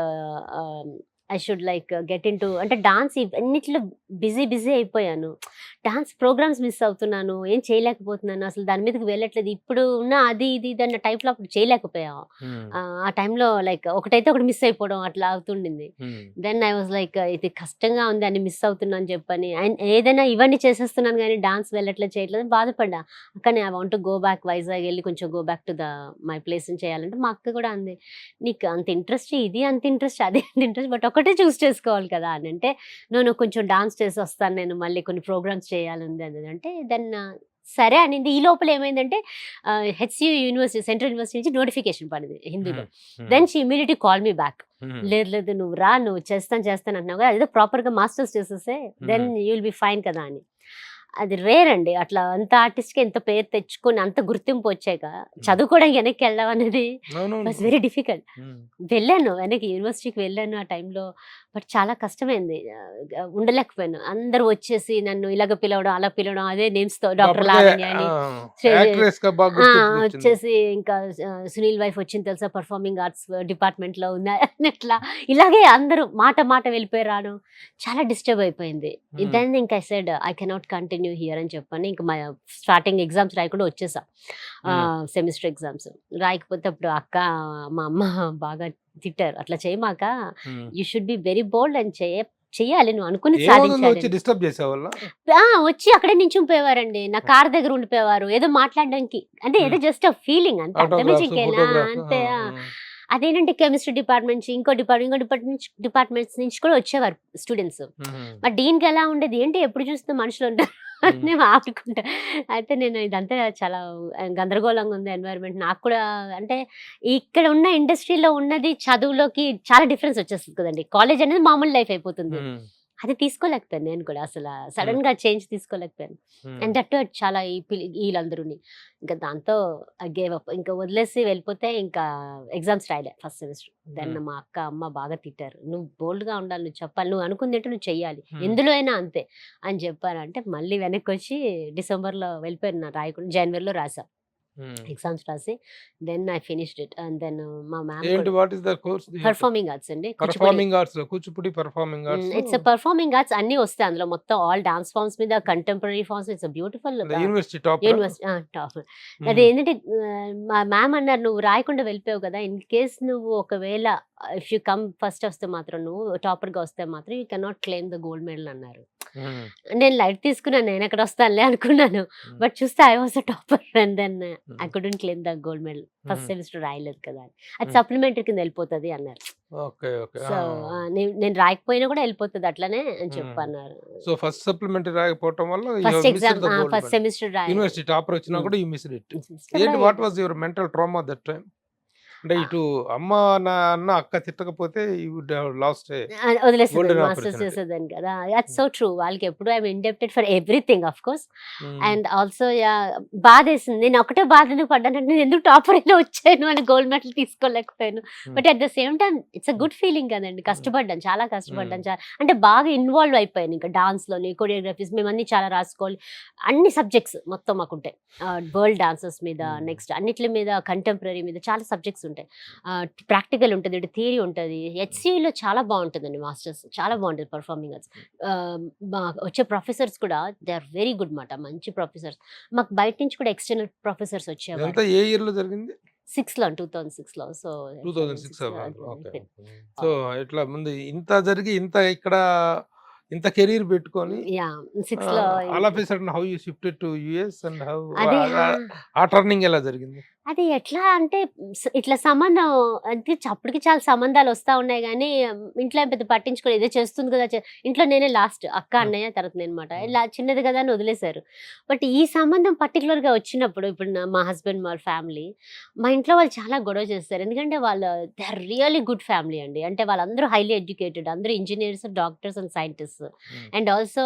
I should like get into, అంటే డాన్స్ ఇవన్నిట్లో బిజీ అయిపోయాను. డాన్స్ ప్రోగ్రామ్స్ మిస్ అవుతున్నాను, ఏం చేయలేకపోతున్నాను, అసలు దాని మీదకి వెళ్ళట్లేదు. ఇప్పుడు ఉన్న అది ఇది అన్న టైప్లో అప్పుడు చేయలేకపోయాము. ఆ టైంలో లైక్ ఒకటైతే ఒకటి మిస్ అయిపోవడం అట్లా అవుతుండింది. దెన్ ఐ వాజ్ లైక్ ఇది కష్టంగా ఉంది అని మిస్ అవుతున్నాను అని చెప్పని, ఏదైనా ఇవన్నీ చేసేస్తున్నాను కానీ డాన్స్ వెళ్ళట్లేదు, చేయట్లేదు అని బాధపడ్డా. కానీ I want to go back, Vizag వెళ్ళి కొంచెం go back to my place చేయాలంటే మా అక్క కూడా అంది, నీకు అంత ఇంట్రెస్ట్ ఇది అంత ఇంట్రెస్ట్ అదే అంత ఇంట్రెస్ట్, బట్ ఒకటే చూస్ చేసుకోవాలి కదా అని. అంటే నువ్వు కొంచెం డాన్స్ చేసి వస్తాను, నేను మళ్ళీ కొన్ని ప్రోగ్రామ్స్ చేయాలి అని అంటే. దెన్ సరే అనింది. ఈ లోపల ఏమైందంటే హెచ్సియు యూనివర్సిటీ, సెంట్రల్ యూనివర్సిటీ నుంచి నోటిఫికేషన్ పడింది హిందీలో. Then she immediately call me back. లేదు లేదు నువ్వు రా, నువ్వు చేస్తాను అంటున్నావు కదా, అదేదో ప్రాపర్గా మాస్టర్స్ చేసేస్తే then you will be fine కదా అని. అది రేర్ అండి అట్లా అంత ఆర్టిస్ట్కి ఎంత పేరు తెచ్చుకొని అంత గుర్తింపు వచ్చాక చదువుకోవడానికి వెనక్కి వెళ్ళడం అనేది వాజ్ వెరీ డిఫికల్ట్. వెళ్ళాను వెనక్కి, యూనివర్సిటీకి వెళ్ళాను ఆ టైంలో. బట్ చాలా కష్టమైంది, ఉండలేకపోయాను. అందరూ వచ్చేసి నన్ను ఇలాగ పిలవడం అలా పిలవడం, అదే నేమ్స్తో డాక్టర్ లావణ్య అని వచ్చేసి, ఇంకా సునీల్ వైఫ్ వచ్చింది తెలుసా పర్ఫార్మింగ్ ఆర్ట్స్ డిపార్ట్మెంట్లో ఉందా అట్లా ఇలాగే అందరూ మాట వెళ్ళిపోయి రాను, చాలా డిస్టర్బ్ అయిపోయింది. దెన్ ఇంకా I said I cannot continue here అని చెప్పాను. ఇంకా మా స్టార్టింగ్ ఎగ్జామ్స్ రాయకుండా వచ్చేసా, సెమిస్టర్ ఎగ్జామ్స్ రాయకపోతే అప్పుడు అక్క మా అమ్మ బాగా తిట్టారు, అట్లా చేయమాక, you should be very bold అని చెయ్యాలి, నువ్వు అనుకుని సాధించాలి. డిస్టర్బ్ చేసేవాళ్ళ వచ్చి అక్కడే నించుంపోయేవారండి, నా కార్ దగ్గర ఉండిపోయేవారు ఏదో మాట్లాడడానికి, అంటే ఏదో జస్ట్ ఫీలింగ్ అంతే, అంతే. అదేంటంటే కెమిస్ట్రీ డిపార్ట్మెంట్ నుంచి ఇంకో డిపార్ట్మెంట్స్ నుంచి కూడా వచ్చేవారు స్టూడెంట్స్. మరి దీనికి ఎలా ఉండేది ఏంటి, ఎప్పుడు చూస్తే మనుషులు ఉంటారు అని ఆడుకుంటా. అయితే నేను ఇదంతా చాలా గందరగోళంగా ఉంది ఎన్వైరన్మెంట్ నాకు కూడా. అంటే ఇక్కడ ఉన్న ఇండస్ట్రీలో ఉన్నది చదువులోకి చాలా డిఫరెన్స్ వచ్చేస్తుంది కదండి. కాలేజ్ అనేది మామూలు లైఫ్ అయిపోతుంది, అది తీసుకోలేకపోయాను నేను కూడా, అసలు సడన్ గా చేంజ్ తీసుకోలేకపోయాను. అండ్ దట్ చాలా వీళ్ళందరూని ఇంకా దాంతో గేవ్ అప్, ఇంకా వదిలేసి వెళ్ళిపోతే ఇంకా ఎగ్జామ్స్ రాయలే ఫస్ట్ సెమిస్టర్. దెన్ మా అక్క అమ్మ బాగా తిట్టారు, నువ్వు బోల్డ్ గా ఉండాలి, నువ్వు చెప్పాలి, నువ్వు అనుకుంది ఏంటో నువ్వు చెయ్యాలి, ఎందులో అయినా అంతే అని చెప్పారు. అంటే మళ్ళీ వెనక్కి వచ్చి డిసెంబర్లో వెళ్ళిపోయాను, నా రాయకుండా జనవరిలో రాసా ఎగ్జామ్స్ రాసి. Then I finished it. And then మా మ్యామ్ పర్ఫార్మింగ్ ఆర్ట్స్ అండి, ఇట్స్ పర్ఫార్మింగ్ ఆర్ట్స్ అన్ని వస్తాయి అందులో మొత్తం, ఆల్ డాన్స్ ఫార్మ్స్ మీద, contemporary forms, it's beautiful university top. అది ఏంటంటే మా మ్యామ్ అన్నారు, నువ్వు రాయకుండా వెళ్ళిపోయావు కదా, ఇన్ కేస్ నువ్వు ఒకవేళ ఇఫ్ యూ కమ్ ఫస్ట్ వస్తే మాత్రం, నువ్వు టాపర్ గా వస్తే మాత్రం you cannot claim the gold medal అన్నారు. నేను లైట్ తీసుకున్నాను, నేను ఎక్కడ వస్తానులే అనుకున్నాను. బట్ చూస్తే I was a topper and then I couldn't claim the gold medal, first semester రాయలేదు కదా, అది సప్లిమెంటరీ కింద వెళ్ళిపోతుంది అన్నారు. సో నేను రాయకపోయినా కూడా వెళ్ళిపోతుంది అట్లనే అని చెప్పన్నారు. సో ఫస్ట్ సప్లిమెంటరీ రాయకపోవడం వల్ల first exam first semester university topper వచ్చినా కూడా you missed it. What was your mental trauma that time? అంటే ఇటు అమ్మ నాన్న అక్క తిట్టకపోతే వదిలేసేది మాస్టర్స్ చేసేదాన్ని కదా. That's so true. వాళ్ళకి ఎప్పుడు I'm indebted for everything of course. And also బాధ వేసింది, నేను ఒకటే బాధలు పడ్డానంటే నేను ఎందుకు టాపర్ అయినా వచ్చాను అని, గోల్డ్ మెడల్ తీసుకోలేకపోయాను. But at the same time it's a good feeling కదండి. కష్టపడ్డాను, చాలా కష్టపడ్డాను, చాలా అంటే బాగా ఇన్వాల్వ్ అయిపోయాను ఇంకా డాన్స్ లోని, కొరియోగ్రఫీస్ మేము అన్ని చాలా రాసుకోవాలి, అన్ని సబ్జెక్ట్స్ మొత్తం మాకుంటాయి, వరల్డ్ డాన్సర్స్ మీద, నెక్స్ట్ అన్నిటి మీద, కంటెంపరీ మీద చాలా సబ్జెక్ట్స్ ఉంటాయి. ప్రాక్టికల్ ఉంటుంది, థియరీ ఉంటుంది. హెచ్సియులో చాలా బాగుంటుందండి, మాస్టర్స్ చాలా బాగుంటుంది పర్ఫార్మింగ్ ఆర్ట్స్. వచ్చే ప్రొఫెసర్స్ కూడా దే ఆర్ వెరీ గుడ్ మాట, మంచి ప్రొఫెసర్స్. మాకు బయట నుంచి కూడా ఎక్స్టర్నల్ ప్రొఫెసర్స్ వచ్చేవారు. ఏ ఇయర్ లో జరిగింది? 2006లో. సో 2006. సో ఇట్లా ముందు ఇంత జరిగి ఇక్కడ ఇంత కెరీర్ పెట్టుకొని all of a sudden how you shifted to US and how ఆ టర్నింగ్ ఎలా జరిగింది? అది ఎట్లా అంటే ఇట్లా సంబంధం అంటే అప్పటికి చాలా సంబంధాలు వస్తా ఉన్నాయి కానీ ఇంట్లో ఏం పెద్ద పట్టించుకోలేదు, ఇదే చేస్తుంది కదా, ఇంట్లో నేనే లాస్ట్, అక్క అన్నయ్య తర్వాత నేను అనమాట, ఇలా చిన్నది కదా అని వదిలేశారు. బట్ ఈ సంబంధం పర్టికులర్గా వచ్చినప్పుడు ఇప్పుడు మా హస్బెండ్ వాళ్ళ ఫ్యామిలీ, మా ఇంట్లో వాళ్ళు చాలా గొడవ చేస్తారు. ఎందుకంటే వాళ్ళు they are really good family అండి. అంటే వాళ్ళందరూ హైలీ ఎడ్యుకేటెడ్, అందరూ engineers, doctors and scientists. And also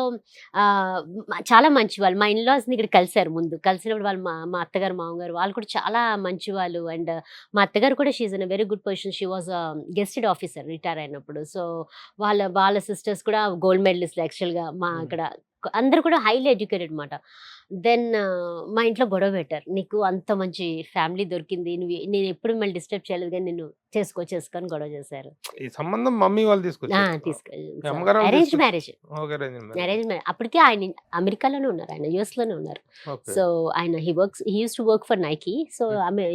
చాలా మంచి వాళ్ళు. మా ఇన్లాస్ని ఇక్కడ కలిశారు, ముందు కలిసినప్పుడు వాళ్ళు మా అత్తగారు మామగారు వాళ్ళు కూడా చాలా మంచి వాళ్ళు. అండ్ మా అత్తగారు కూడా she in a very good position, she was gazetted officer retire అయినప్పుడు. సో వాళ్ళ సిస్టర్స్ కూడా గోల్డ్ మెడలిస్ట్ యాక్చువల్గా. మా ఇక్కడ అందరూ కూడా హైలీ ఎడ్యుకేటెడ్ అనమాట. దెన్ మా ఇంట్లో గొడవ పెట్టారు, నీకు అంత మంచి ఫ్యామిలీ దొరికింది, నేను ఎప్పుడు మిమ్మల్ని డిస్టర్బ్ చేయలేదు కానీ నిన్ను చేసుకొని గొడవ చేశారు. ఈ సంబంధం మమ్మీ వాళ్ళు అరేంజ్ మ్యారేజ్. అప్పటికే ఆయన అమెరికాలోనే ఉన్నారు, ఆయన యుఎస్ లోనే ఉన్నారు. సో ఆయన he use to work for Nike. So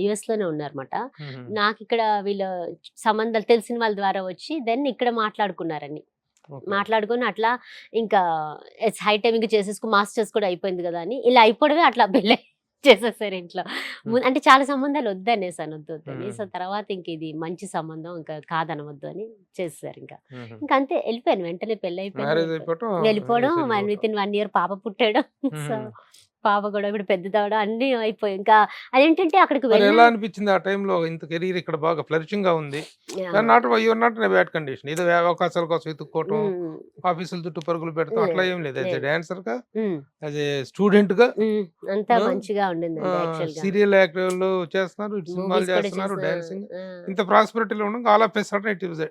US లోనే ఉన్నారు అనమాట. నాకు ఇక్కడ వీళ్ళ సంబంధాలు తెలిసిన వాళ్ళ ద్వారా వచ్చి దెన్ ఇక్కడ మాట్లాడుకున్నారని, మాట్లాడుకొని అట్లా ఇంకా ఇట్స్ హై టైం ఇంకా చేసేసుకు, మాస్టర్స్ కూడా అయిపోయింది కదా అని, ఇలా అయిపోవడమే అట్లా పెళ్ళి చేసేసారు ఇంట్లో. అంటే చాలా సంబంధాలు వద్దనేసాను, వద్దని. సో తర్వాత ఇంక ఇది మంచి సంబంధం, ఇంకా కాదనవద్దు అని చేసేసారు. ఇంకా అంతే వెళ్ళిపోయాను, వెంటనే పెళ్ళి అయిపోయింది, వెళ్ళిపోవడం. విత్ ఇన్ 1 year పాప పుట్టాడు. సో పాప కూడా ఇప్పుడు పెద్దదవడం అన్ని అయిపోయి ఇంకా అదేంటంటే అక్కడికి మరి వెళ్ళి ఎలా అనిపించింది ఆ టైంలో ఇంత కెరీర్ ఇక్కడ బాగా ఫ్లరిషింగ్ గా ఉంది, not your not in bad condition, ఏదో అవకాశాల కోసం వెతుక్కోవటం, ఆఫీసుల చుట్టూ పరుగులు పెడతాం అట్లా ఏం లేదు. యాజ్ ఎ డాన్సర్ గా, యాజ్ ఎ స్టూడెంట్ గా అంతా మంచిగా ఉండిందండి యాక్చువల్ గా. సీరియల్ యాక్టర్లు చేస్తున్నారు, సినిమాలు చేస్తున్నారు, డాన్సింగ్ ఇంత ప్రాస్పెరిటీలో ఉండగా all of a sudden it was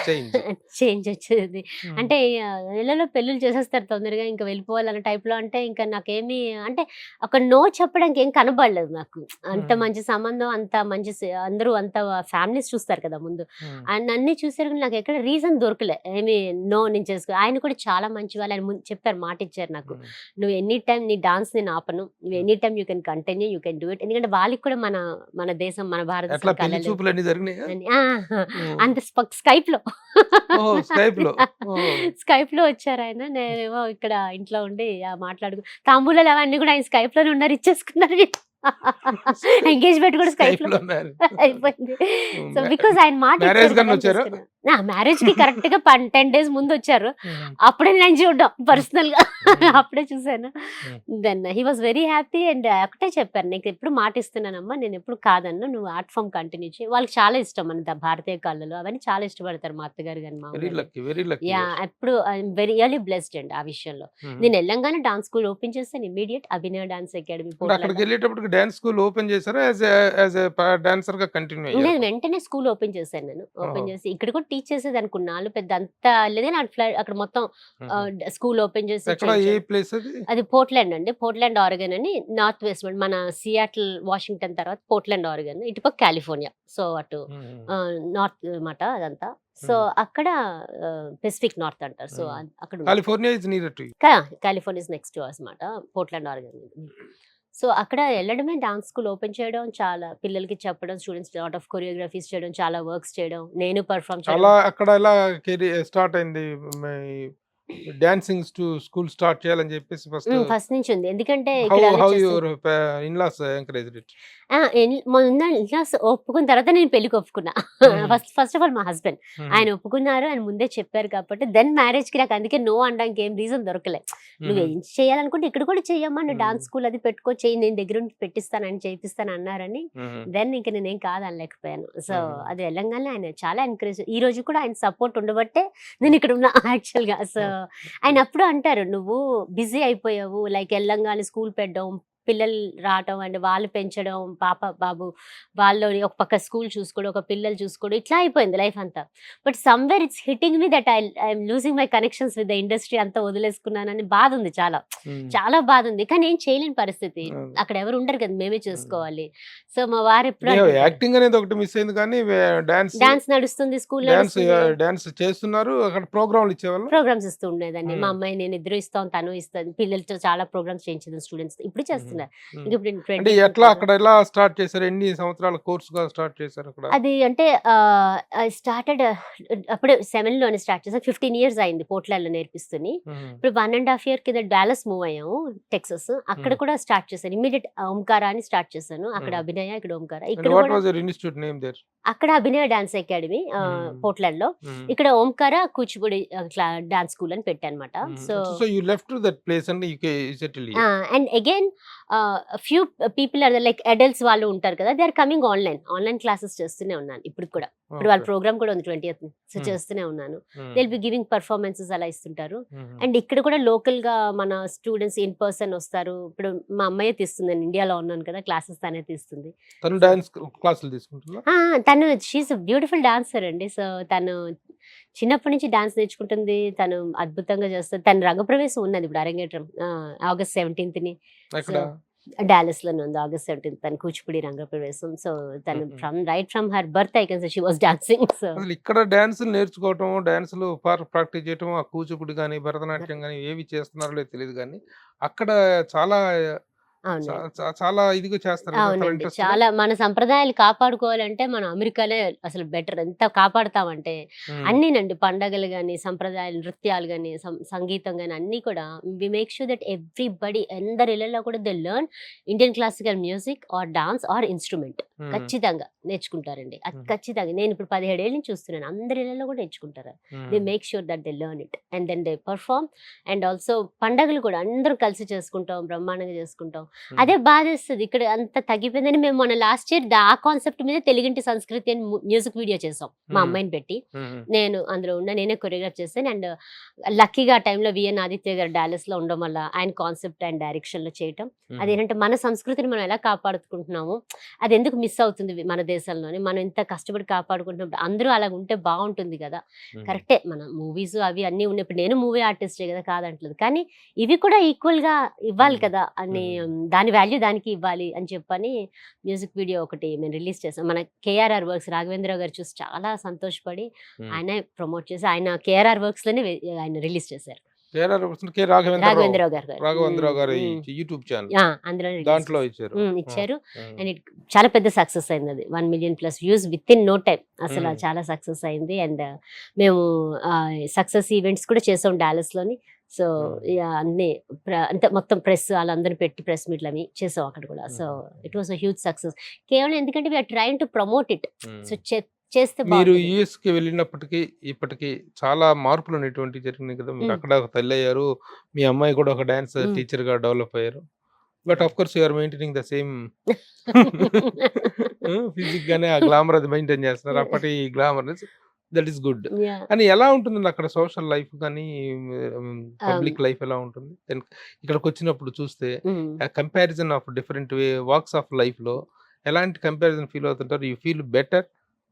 change. Change వచ్చేది అంటే ఇళ్ళలో పెళ్ళిళ్ళు చేసేస్తారు తొందరగా ఇంకా వెళ్ళిపోవాలన్న టైప్ లో. అంటే ఇంకా నాకేమి అంటే ఒక నో చెప్పడానికి ఏం కనబడలేదు నాకు. అంత మంచి సంబంధం, అంత మంచి అందరూ అంత ఫ్యామిలీస్ చూస్తారు కదా ముందు, అండ్ అన్ని చూసారు కానీ నాకు ఎక్కడ రీజన్ దొరకలే ఏమి నో నేను చేసుకో. ఆయన కూడా చాలా మంచి వాళ్ళు, ఆయన చెప్పారు, మాట ఇచ్చారు నాకు, నువ్వు ఎనీ టైం నీ డాన్స్ నేను ఆపను, నువ్వు any time you can continue, you can do it. ఎందుకంటే వాళ్ళకి కూడా మన మన దేశం మన భారతదేశం అంత స్కైప్ లో స్కైప్ లో వచ్చారు ఆయన. నేనేమో ఇక్కడ ఇంట్లో ఉండి మాట్లాడుకు తాంబూలాలు అవన్నీ కూడా ఆయన స్కైప్ లోనే ఉన్నారు, ఇచ్చేసుకున్నారు. ఎంగేజ్మెంట్ కూడా స్కైప్ లో అయిపోయింది. సో బికాస్ ఆయన మాట మ్యారేజ్ కి కరెక్ట్ గా 10 days ముందు వచ్చారు. అప్పుడే నేను చూడడం పర్సనల్ గా అప్పుడే చూసాను. Then he was very happy. And ఒకటే చెప్పారు, నీకు ఎప్పుడు మాట ఇస్తున్నానమ్మా, నేను ఎప్పుడు కాదన్నా, నువ్వు ఆర్ట్ ఫామ్ కంటిన్యూ చేయి. వాళ్ళకి చాలా ఇష్టం మన భారతీయ కళలు అవన్నీ చాలా ఇష్టపడతారు మా అత్తగారు కానీ మా యా. ఎప్పుడు వెరీ రియల్లీ బ్లెస్డ్ అండి ఆ విషయంలో. నేను వెళ్ళంగానే డాన్స్ స్కూల్ ఓపెన్ చేస్తాను ఇమీడియట్, అభినయ డాన్స్ అకాడమీ. అక్కడికి వెళ్ళేటప్పుడు డాన్స్ స్కూల్ ఓపెన్ చేశారా, డాన్సర్ గా కంటిన్యూ అయ్యారా? నేను వెంటనే స్కూల్ ఓపెన్ చేశాను. నేను ఓపెన్ చేసి ఇక్కడ కూడా టీచ్ చేసేది అనుకున్నాను, పెద్ద అంతా లేదు. అక్కడ మొత్తం స్కూల్ ఓపెన్ చేసి అది పోర్ట్లాండ్ అండి, పోర్ట్లాండ్ ఆరెగన్ అని నార్త్ వెస్ట్ మన సియాటిల్ వాషింగ్టన్ తర్వాత పోర్ట్లాండ్ ఆరెగన్, ఇటుపక్క కాలిఫోర్నియా. సో అటు నార్త్ అన్నమాట అదంతా. సో అక్కడ పెసిఫిక్ నార్త్ అంటారు. సో అక్కడ California is near to California is next to us అన్నమాట, పోర్ట్లాండ్ ఆరెగన్. సో అక్కడ వెళ్ళడమే డాన్స్ స్కూల్ ఓపెన్ చేయడం, చాలా పిల్లలకి చెప్పడం, స్టూడెంట్స్ లాట్ ఆఫ్ కొరియోగ్రఫీస్ చేయడం, చాలా వర్క్స్ చేయడం, నేను పర్ఫామ్ చేయడం. అక్కడ ఎలా స్టార్ట్ అయింది డాన్సింగ్ స్కూల్ స్టార్ట్ చేయాలని చెప్పేసి ఫస్ట్ నుంచి ఉంది. ఎందుకంటే ఒప్పుకున్న తర్వాత నేను పెళ్లికి ఒప్పుకున్నా. ఫస్ట్ ఆఫ్ ఆల్ మా హస్బెండ్ ఆయన ఒప్పుకున్నారు, ఆయన ముందే చెప్పారు కాబట్టి దెన్ మ్యారేజ్ కి నాకు అందుకే నో అనడానికి ఏం రీజన్ దొరకలే. నువ్వు ఏం చేయాలనుకుంటే ఇక్కడ కూడా చెయ్యమ్మా, నువ్వు డాన్స్ స్కూల్ అది పెట్టుకో, చెయ్యి, నేను దగ్గర ఉండి పెట్టిస్తాను అని చేపిస్తాను అన్నారని దెన్ ఇంక నేనేం కాదనలేకపోయాను. సో అది వెళ్ళంగానే ఆయన చాలా ఎంకరేజ్, ఈ రోజు కూడా ఆయన సపోర్ట్ ఉండబట్టే నేను ఇక్కడ ఉన్నా యాక్చువల్ గా. సో ఆయన అప్పుడు అంటారు, నువ్వు బిజీ అయిపోయావు, లైక్ వెళ్ళంగానే స్కూల్ పెట్టడం, పిల్లలు రావటం అండ్ వాళ్ళు పెంచడం, పాప బాబు వాళ్ళు ఒక పక్క స్కూల్ చూసుకోవడం, ఒక పిల్లలు చూసుకోవడం, ఇట్లా అయిపోయింది లైఫ్ అంతా. But somewhere it's hitting me that I'm losing my connections with the industry, అంతా వదిలేసుకున్నానని బాధ ఉంది, చాలా చాలా బాధ ఉంది. కానీ ఏం చేయలేని పరిస్థితి, అక్కడ ఎవరు ఉండరు కదా, మేమే చేసుకోవాలి. సో మా వారు ఎప్పుడు యాక్టింగ్ అనేది ఒకటి మిస్ అయింది, కానీ డాన్స్ నడుస్తుంది, స్కూల్ డాన్స్ చేస్తున్నారు, అక్కడ ప్రోగ్రామ్లు ఇచ్చేవాళ్ళు, ప్రోగ్రామ్స్ ఇస్తూ ఉండేదాన్ని. మా అమ్మాయి నేను ఇద్దరు ఇస్తాం, తను ఇస్తుంది, పిల్లలతో చాలా ప్రోగ్రామ్స్ చేయించింది స్టూడెంట్స్, ఇప్పుడు చేస్తున్నారు. ఎట్లా అక్కడ ఎలా స్టార్ట్ చేశారు, ఎన్ని సంవత్సరాల కోర్స్ గా స్టార్ట్ చేశారు అక్కడ? అది అంటే స్టార్టెడ్ అప్పుడు 7 లోనే స్టార్ట్ చేశాను. 15 years అయింది పోర్ట్లాండ్ లో నేర్పిస్తుంది. ఇప్పుడు 1.5 year కింద డాలస్ మూవ్ అయ్యాము, టెక్సస్. అక్కడ కూడా స్టార్ట్ చేశాను ఇమీడియట్, ఓంకారా అని స్టార్ట్ చేశాను. అక్కడ అభినయ, ఇక్కడ ఓంకారా. ఇక్కడ అక్కడ అభినయ డాన్స్ అకాడమీ పోర్ట్లాండ్ లో, ఇక్కడ ఓంకారా కూచిపూడి డాన్స్ స్కూల్ అని పెట్టానమాట. So you left that place and you settle here. And again few people are like adults వాళ్ళు ఉంటారు కదా, they are coming online classes చేస్తూనే ఉన్నాను ఇప్పుడు కూడా. ఇప్పుడు వాళ్ళ ప్రోగ్రామ్ కూడా ఉంది 20th, సో చేస్తూనే ఉన్నాను. They will be giving performances అలా ఇస్తుంటారు. అండ్ ఇక్కడ కూడా లోకల్ గా మన స్టూడెంట్స్ ఇన్ పర్సన్ వస్తారు. ఇప్పుడు మా అమ్మాయి తీస్తుంది, నేను ఇండియాలో ఉన్నాను కదా, క్లాసెస్ తనే తీస్తుంది. తను షీఈస్ బ్యూటిఫుల్ డాన్సర్ అండి. సో తను చిన్నప్పటి నుంచి డాన్స్ నేర్చుకుంటుంది, తను అద్భుతంగా చేస్తుంది. తన రంగప్రవేశం ఉన్నది ఇప్పుడు అరంగేట్రం August 17th డాలస్ లోనే ఉంది. August 17th తన కూచిపూడి రంగప్రవేశం. సో తను from her birth I can say she was dancing. So ఇక్కడ డాన్స్ నేర్చుకోవటం, డాన్సులు ప్రాక్టీస్ చేయటం, ఆ కూచిపూడి కానీ భరతనాట్యం కానీ ఏవి చేస్తున్నారో తెలియదు, కానీ అక్కడ చాలా అవునండి. చాలా ఇదిగా చేస్తారు కదా, చాలా అవునండి. ఇంట్రెస్ట్. చాలా మన సంప్రదాయాలు కాపాడుకోవాలంటే మనం అమెరికాలే అసలు బెటర్. ఎంత కాపాడతామంటే అన్నీనండి. పండగలు గాని, సంప్రదాయాలు, నృత్యాలు గాని, సంగీతం గాని అన్నీ కూడా we make sure that everybody అందరి ఇళ్లలో కూడా they learn Indian classical music or dance or instrument. ఖచ్చితంగా నేర్చుకుంటారండి. అది ఖచ్చితంగా. నేను ఇప్పుడు 17 ఏళ్ల నుంచి చూస్తున్నాను. అందరి ఇళ్లలో కూడా నేర్చుకుంటారు. They make sure that they learn it and then they perform. And also పండగలు కూడా అందరూ కలిసి చేసుకుంటాం. బ్రహ్మాండంగా చేసుకుంటాం. అదే బాధేస్తది. ఇక్కడ అంత తగ్గిపోయిందని మేము మొన్న లాస్ట్ ఇయర్ ఆ కాన్సెప్ట్ మీద తెలుగింటి సంస్కృతి అని మ్యూజిక్ వీడియో చేసాం. మా అమ్మాయిని పెట్టి. నేను అందులో ఉన్న నేనే కొరియోగ్రాఫ్ చేశాను. అండ్ లక్కీగా ఆ టైంలో విఎన్ ఆదిత్య గారు డాలస్‌లో ఉండడం వల్ల ఆయన కాన్సెప్ట్ అండ్ డైరెక్షన్‌లో చేయటం. అదేంటంటే మన సంస్కృతిని మనం ఎలా కాపాడుకుంటున్నాము, అది ఎందుకు మిస్ అవుతుంది మన దేశంలోని. మనం ఇంత కష్టపడి కాపాడుకుంటున్నప్పుడు అందరూ అలాగ ఉంటే బాగుంటుంది కదా. కరెక్టే, మన మూవీస్ అవి అన్నీ ఉన్నాయి. ఇప్పుడు నేను మూవీ ఆర్టిస్టే కదా, కాదంటలేదు. కానీ ఇవి కూడా ఈక్వల్‌గా ఇవ్వాలి కదా అని, దాని వాల్యూ దానికి ఇవ్వాలి అని చెప్పని మ్యూజిక్ వీడియో ఒకటి మేము రిలీజ్ చేసాం. మన కేఆర్ఆర్ వర్క్స్ రాఘవేంద్రరావు గారు చూసి చాలా సంతోషపడి ఆయనే ప్రమోట్ చేసి ఆయన కేఆర్ఆర్ వర్క్స్ లోనే ఆయన రిలీజ్ చేశారు. రాఘవేంద్రరావు గారు యూట్యూబ్ ఛానల్ అందులో దాంట్లో ఇచ్చారు. అండ్ చాలా పెద్ద సక్సెస్ అయింది. అది 1 million+ views within no time. అసలు చాలా సక్సెస్ అయింది. అండ్ మేము సక్సెస్ ఈవెంట్స్ కూడా చేసాం డాలస్ లోని. సో అన్ని అంటే మొత్తం ప్రెస్ వాళ్ళందరినీ పెట్టి ప్రెస్ మీట్లు అవి చేసాం అక్కడ కూడా. So it was a huge success. కేవలం ఎందుకంటే we are trying to promote it. So చేస్తే మీరు యుఎస్ కి వెళ్ళినప్పటికీ ఇప్పటికి చాలా మార్పులు అనేటువంటి జరిగినాయి కదా. మీరు అక్కడ ఒక తల్లి అయ్యారు, మీ అమ్మాయి కూడా ఒక డాన్స్ టీచర్ గా డెవలప్ అయ్యారు. But of course you are maintaining the same physique గానే ఆ గ్లామర్ అది మెయింటైన్ చేస్తున్నారు. అప్పటి గ్లామర్నెస్, దట్ ఈస్ గుడ్. అని ఎలా ఉంటుందండి అక్కడ సోషల్ లైఫ్ కానీ పబ్లిక్ లైఫ్ ఎలా ఉంటుంది? ఇక్కడికి వచ్చినప్పుడు చూస్తే comparison of different walks of life లో ఎలాంటి కంపారిజన్ ఫీల్ అవుతుంటారు? You feel better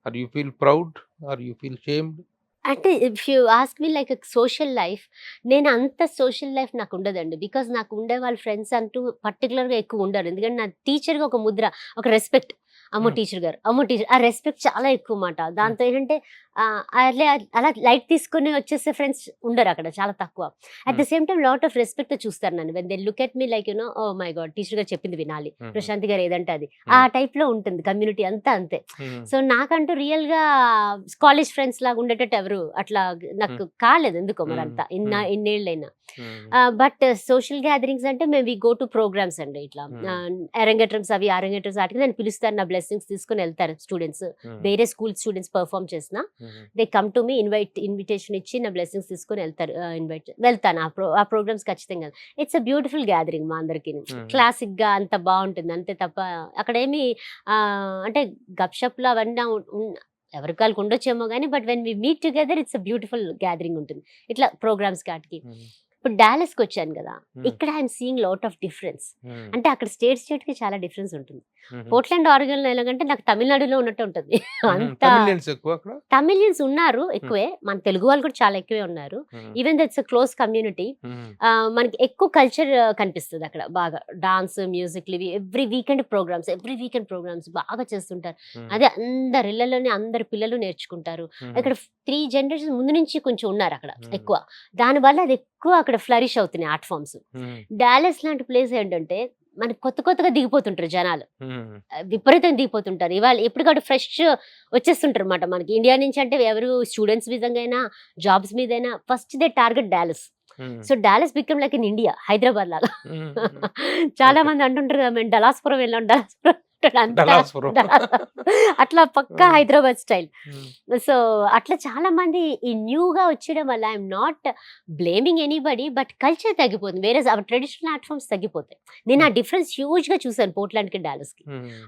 or you feel proud or you feel shamed? అంటే if you ask me like social life, నేను అంత సోషల్ లైఫ్ నాకు ఉండదండి. బికాజ్ నాకు ఉండే వాళ్ళ ఫ్రెండ్స్ అంటూ పర్టికులర్గా ఎక్కువ ఉండరు. ఎందుకంటే నా టీచర్గా ఒక ముద్ర, ఒక రెస్పెక్ట్. అమ్మో టీచర్ గారు, అమ్మో టీచర్, ఆ రెస్పెక్ట్ చాలా ఎక్కువ మాట. దాంతో ఏంటంటే అలా లైట్ తీసుకొని వచ్చేసే ఫ్రెండ్స్ ఉండరు అక్కడ, చాలా తక్కువ. At the same time lot of respect చూస్తారు నన్ను. When they look at me like you know, oh my God teacher గారు చెప్పింది వినాలి, ప్రశాంతి గారు ఏదంటే అది, ఆ టైప్ లో ఉంటుంది కమ్యూనిటీ అంతా అంతే. సో నాకంటూ రియల్ గా కాలేజ్ ఫ్రెండ్స్ లాగా ఉండేటట్టు ఎవరు అట్లా నాకు కాలేదు ఎందుకో మరి అంతా ఇన్నేళ్ళైనా. బట్ సోషల్ గ్యాదరింగ్స్ అంటే మేము వి గో టు ప్రోగ్రామ్స్ అండి. ఇట్లా అరంగేట్రమ్స్ అవి అరంగేట్రమ్స్ వాటికి నేను పిలుస్తాను, నా బ్లెస్సింగ్స్ తీసుకుని వెళ్తారు స్టూడెంట్స్. వేరే స్కూల్ స్టూడెంట్స్ పర్ఫామ్ చేసిన they come to me, invitation ఇచ్చి నా బ్లెస్సింగ్స్ తీసుకొని వెళ్తారు. వెళ్తాను ఆ ప్రోగ్రామ్స్ ఖచ్చితంగా. ఇట్స్ అ బ్యూటిఫుల్ గ్యాదరింగ్ మా అందరికి. క్లాసిక్ గా అంత బాగుంటుంది అంతే తప్ప అక్కడ ఏమి అంటే గప్షప్లు అవన్నీ ఎవరికి వాళ్ళకి ఉండొచ్చేమో కానీ, but when we meet together it's a beautiful gathering ఉంటుంది ఇట్లా ప్రోగ్రామ్స్ కాటికి. ఇప్పుడు డాలస్కి వచ్చాను కదా, ఇక్కడ I'm seeing lot of difference. అంటే అక్కడ స్టేట్ కి చాలా డిఫరెన్స్ ఉంటుంది. పోర్ట్లాండ్ ఆరెగన్ ఎలాగంటే నాకు తమిళనాడులో ఉన్నట్టు ఉంటుంది. అంత తమిళియన్స్ ఉన్నారు ఎక్కువే, మన తెలుగు వాళ్ళు కూడా చాలా ఎక్కువే ఉన్నారు. Even that's a close community. మనకి ఎక్కువ కల్చర్ కనిపిస్తుంది అక్కడ. బాగా డాన్స్, మ్యూజిక్లు ఇవి ఎవ్రీ వీకెండ్ ప్రోగ్రామ్స్ బాగా చేస్తుంటారు. అదే అందరి ఇళ్లలోనే అందరి పిల్లలు నేర్చుకుంటారు. అక్కడ 3 generations ముందు నుంచి కొంచెం ఉన్నారు అక్కడ ఎక్కువ. దానివల్ల అది ఎక్కువ అక్కడ ఫ్లరిష్ అవుతున్నాయి ఆర్ట్ ఫామ్స్. డాలస్ లాంటి ప్లేస్ ఏంటంటే మనకి కొత్తగా దిగిపోతుంటారు జనాలు, విపరీతంగా దిగిపోతుంటారు. ఇవాళ ఎప్పటికప్పుడు ఫ్రెష్ వచ్చేస్తుంటారు అనమాట. మనకి ఇండియా నుంచి అంటే ఎవరు స్టూడెంట్స్ విధంగా అయినా జాబ్స్ మీద first they target Dallas. So Dallas become like in India, Hyderabad లాగా. చాలా మంది అంటుంటారు కదా, మేము డలాస్పురం వెళ్ళాం, అట్లా పక్కా హైదరాబాద్ స్టైల్. సో అట్లా చాలా మంది ఈ న్యూగా వచ్చేయడం వల్ల I'm not blaming anybody, but culture తగ్గిపోతుంది. వేరే ట్రెడిషనల్ ప్లాట్ఫామ్స్ తగ్గిపోతాయి. నేను ఆ డిఫరెన్స్ హ్యూజ్ గా చూసాను పోర్ట్లాండ్ కి డాలస్ కి.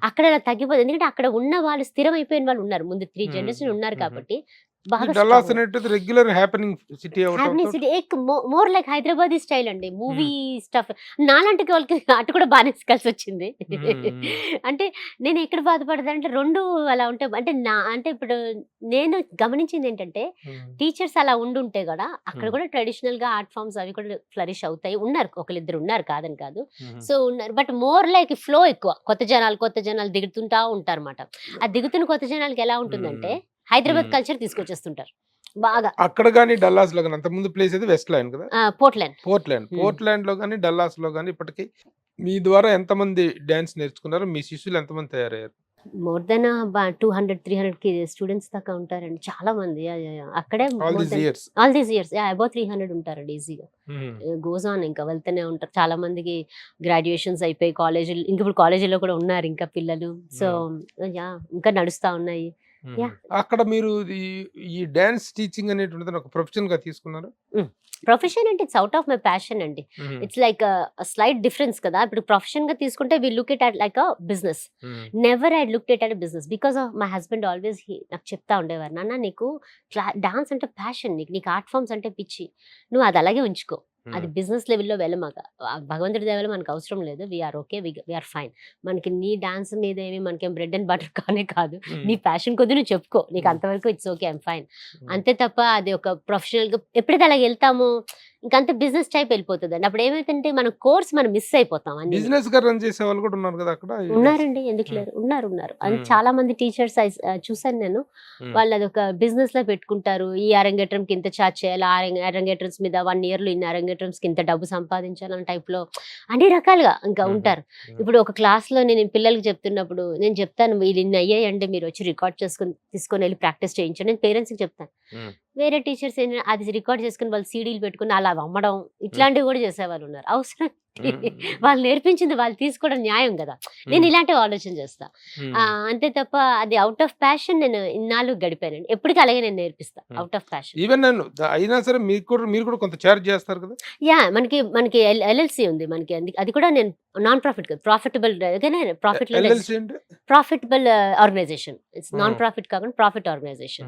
అక్కడ అలా తగ్గిపోతుంది ఎందుకంటే అక్కడ ఉన్న వాళ్ళు స్థిరమైపోయిన వాళ్ళు ఉన్నారు, ముందు 3 generations ఉన్నారు కాబట్టి. Regular happening city, more like Hyderabad style అండి. మూవీ స్టఫ్ నాలాంటి వాళ్ళకి అటు కూడా బాగానే కలిసి వచ్చింది. అంటే నేను ఎక్కడ బాధపడదా అంటే 2 అలా ఉంటాయి. అంటే ఇప్పుడు నేను గమనించింది ఏంటంటే టీచర్స్ అలా ఉండుంటే కూడా అక్కడ కూడా ట్రెడిషనల్ గా ఆర్ట్ ఫామ్స్ అవి కూడా ఫ్లరిష్ అవుతాయి. ఉన్నారు, ఒకరిద్దరు ఉన్నారు, కాదని కాదు. సో ఉన్నారు, బట్ మోర్ లైక్ ఫ్లో ఎక్కువ. కొత్త జనాలు దిగుతుంటా ఉంటారు అన్నమాట. ఆ దిగుతున్న కొత్త జనాలకి ఎలా ఉంటుందంటే హైదరాబాద్ కల్చర్ తీసుకొచ్చేస్తుంటారు. బాగా అక్కడ కానీ డల్లాస్ లో కానీ అంతకుముందు ప్లేస్ అయితే వెస్ట్ లైన్ కదా, పోర్ట్లాండ్. పోర్ట్లాండ్ లో కానీ డల్లాస్ లో కానీ ఇప్పటికి మీ ద్వారా ఎంతమంది డాన్స్ నేర్చుకున్నారు, మీ శిష్యులు ఎంతమంది తయారయ్యారు? మోర్ దెన్ 200-300 స్టూడెంట్స్ దాకా ఉంటారండి, చాలా మంది. అక్కడే all these years all these years above 300 ఉంటారండి ఈజీగా. గోస్ ఆన్, ఇంకా వెళ్తూనే ఉంటారు. చాలా మందికి గ్రాడ్యుయేషన్స్ అయిపోయి కాలేజీలు, ఇంక ఇప్పుడు కాలేజీలో కూడా ఉన్నారు ఇంకా పిల్లలు. సో యా, ఇంకా నడుస్తా ఉన్నాయి. Yeah. అక్కడ మీరు ఈ డాన్స్ టీచింగ్ అనేటువంటిది ఒక ప్రొఫెషన్ గా తీసుకున్నారు? ప్రొఫెషన్ అంటే it's out of my passion అండి. ఇట్స్ లైక్ స్లైట్ డిఫరెన్స్ కదా. ఇప్పుడు ప్రొఫెషన్ గా తీసుకుంటే we look it at like a business. Never I look it at a business because of my husband always నాకు చెప్తా ఉండేవారు, నాన్న నీకు డాన్స్ అంటే ప్యాషన్, నీకు ఆర్ట్ ఫామ్స్ అంటే పిచ్చి, నువ్వు అది అలాగే ఉంచుకో, అది బిజినెస్ లెవెల్లో వెళ్ళమాక. భగవంతుడి దేవలో మనకు అవసరం లేదు, వీఆర్ ఓకే, వీఆర్ ఫైన్. మనకి నీ డాన్స్ మీద ఏమి మనకేం బ్రెడ్ అండ్ బటర్ కానే కాదు, నీ ప్యాషన్ కొద్ది నువ్వు చెప్పుకో, నీకు అంతవరకు ఇట్స్ ఓకే, ఐమ్ ఫైన్. అంతే తప్ప అది ఒక ప్రొఫెషనల్ గా ఎప్పుడైతే అలా వెళ్తామో ఇంకంత బిజినెస్ టైప్ వెళ్ళిపోతుంది అండి. అప్పుడు ఏమైతుంటే మన కోర్స్ మనం మిస్ అయిపోతాం. బిజినెస్ గా రన్ చేసే వాళ్ళు కూడా ఉన్నారు కదా అక్కడ? ఉన్నారండి, ఎందుకు లేరు, ఉన్నారు. అది చాలా మంది టీచర్స్ చూసాను నేను. వాళ్ళు అదొక బిజినెస్ లో పెట్టుకుంటారు. ఈ అరంగేట్రం కి ఇంత చార్జ్ చేయాలి, అరంగేట్రమ్స్ మీద 1 year లో ఇన్ని అరంగేట్రమ్స్ కి ఇంత డబ్బు సంపాదించాలన్న టైప్ లో అన్ని రకాలుగా ఇంకా ఉంటారు. ఇప్పుడు ఒక క్లాస్ లో నేను పిల్లలకి చెప్తున్నప్పుడు నేను చెప్తాను, వీళ్ళు ఇన్ని అయ్యాయంటే మీరు వచ్చి రికార్డ్ తీసుకొని వెళ్ళి ప్రాక్టీస్ చేయించండి నేను పేరెంట్స్ కి చెప్తాను. వేరే టీచర్స్ ఏంటంటే అది రికార్డ్ చేసుకుని వాళ్ళు సీడీలు పెట్టుకుని అలా అమ్మడం ఇట్లాంటివి కూడా చేసేవాళ్ళు ఉన్నారు. అవసరం వాళ్ళు నేర్పించింది వాళ్ళు తీసుకోవడం న్యాయం కదా. నేను ఇలాంటివి ఆలోచన చేస్తా. అంతే తప్ప అది అవుట్ ఆఫ్ ప్యాషన్ నేను ఇన్నాళ్ళు గడిపానండి. ఎప్పటికీ అలాగే నేను నేర్పిస్తా, అవుట్ ఆఫ్ ప్యాషన్. ఈవెన్ నేను అయినా సరే మీరు కూడా కొంత చార్జ్ చేస్తారు కదా? యా, మనకి ఎల్ఎల్సి ఉంది మనకి. అది కూడా నేను నాన్ ప్రాఫిట్ కదా, profitable profitable organization. It's non profit కాకుండా profit organization.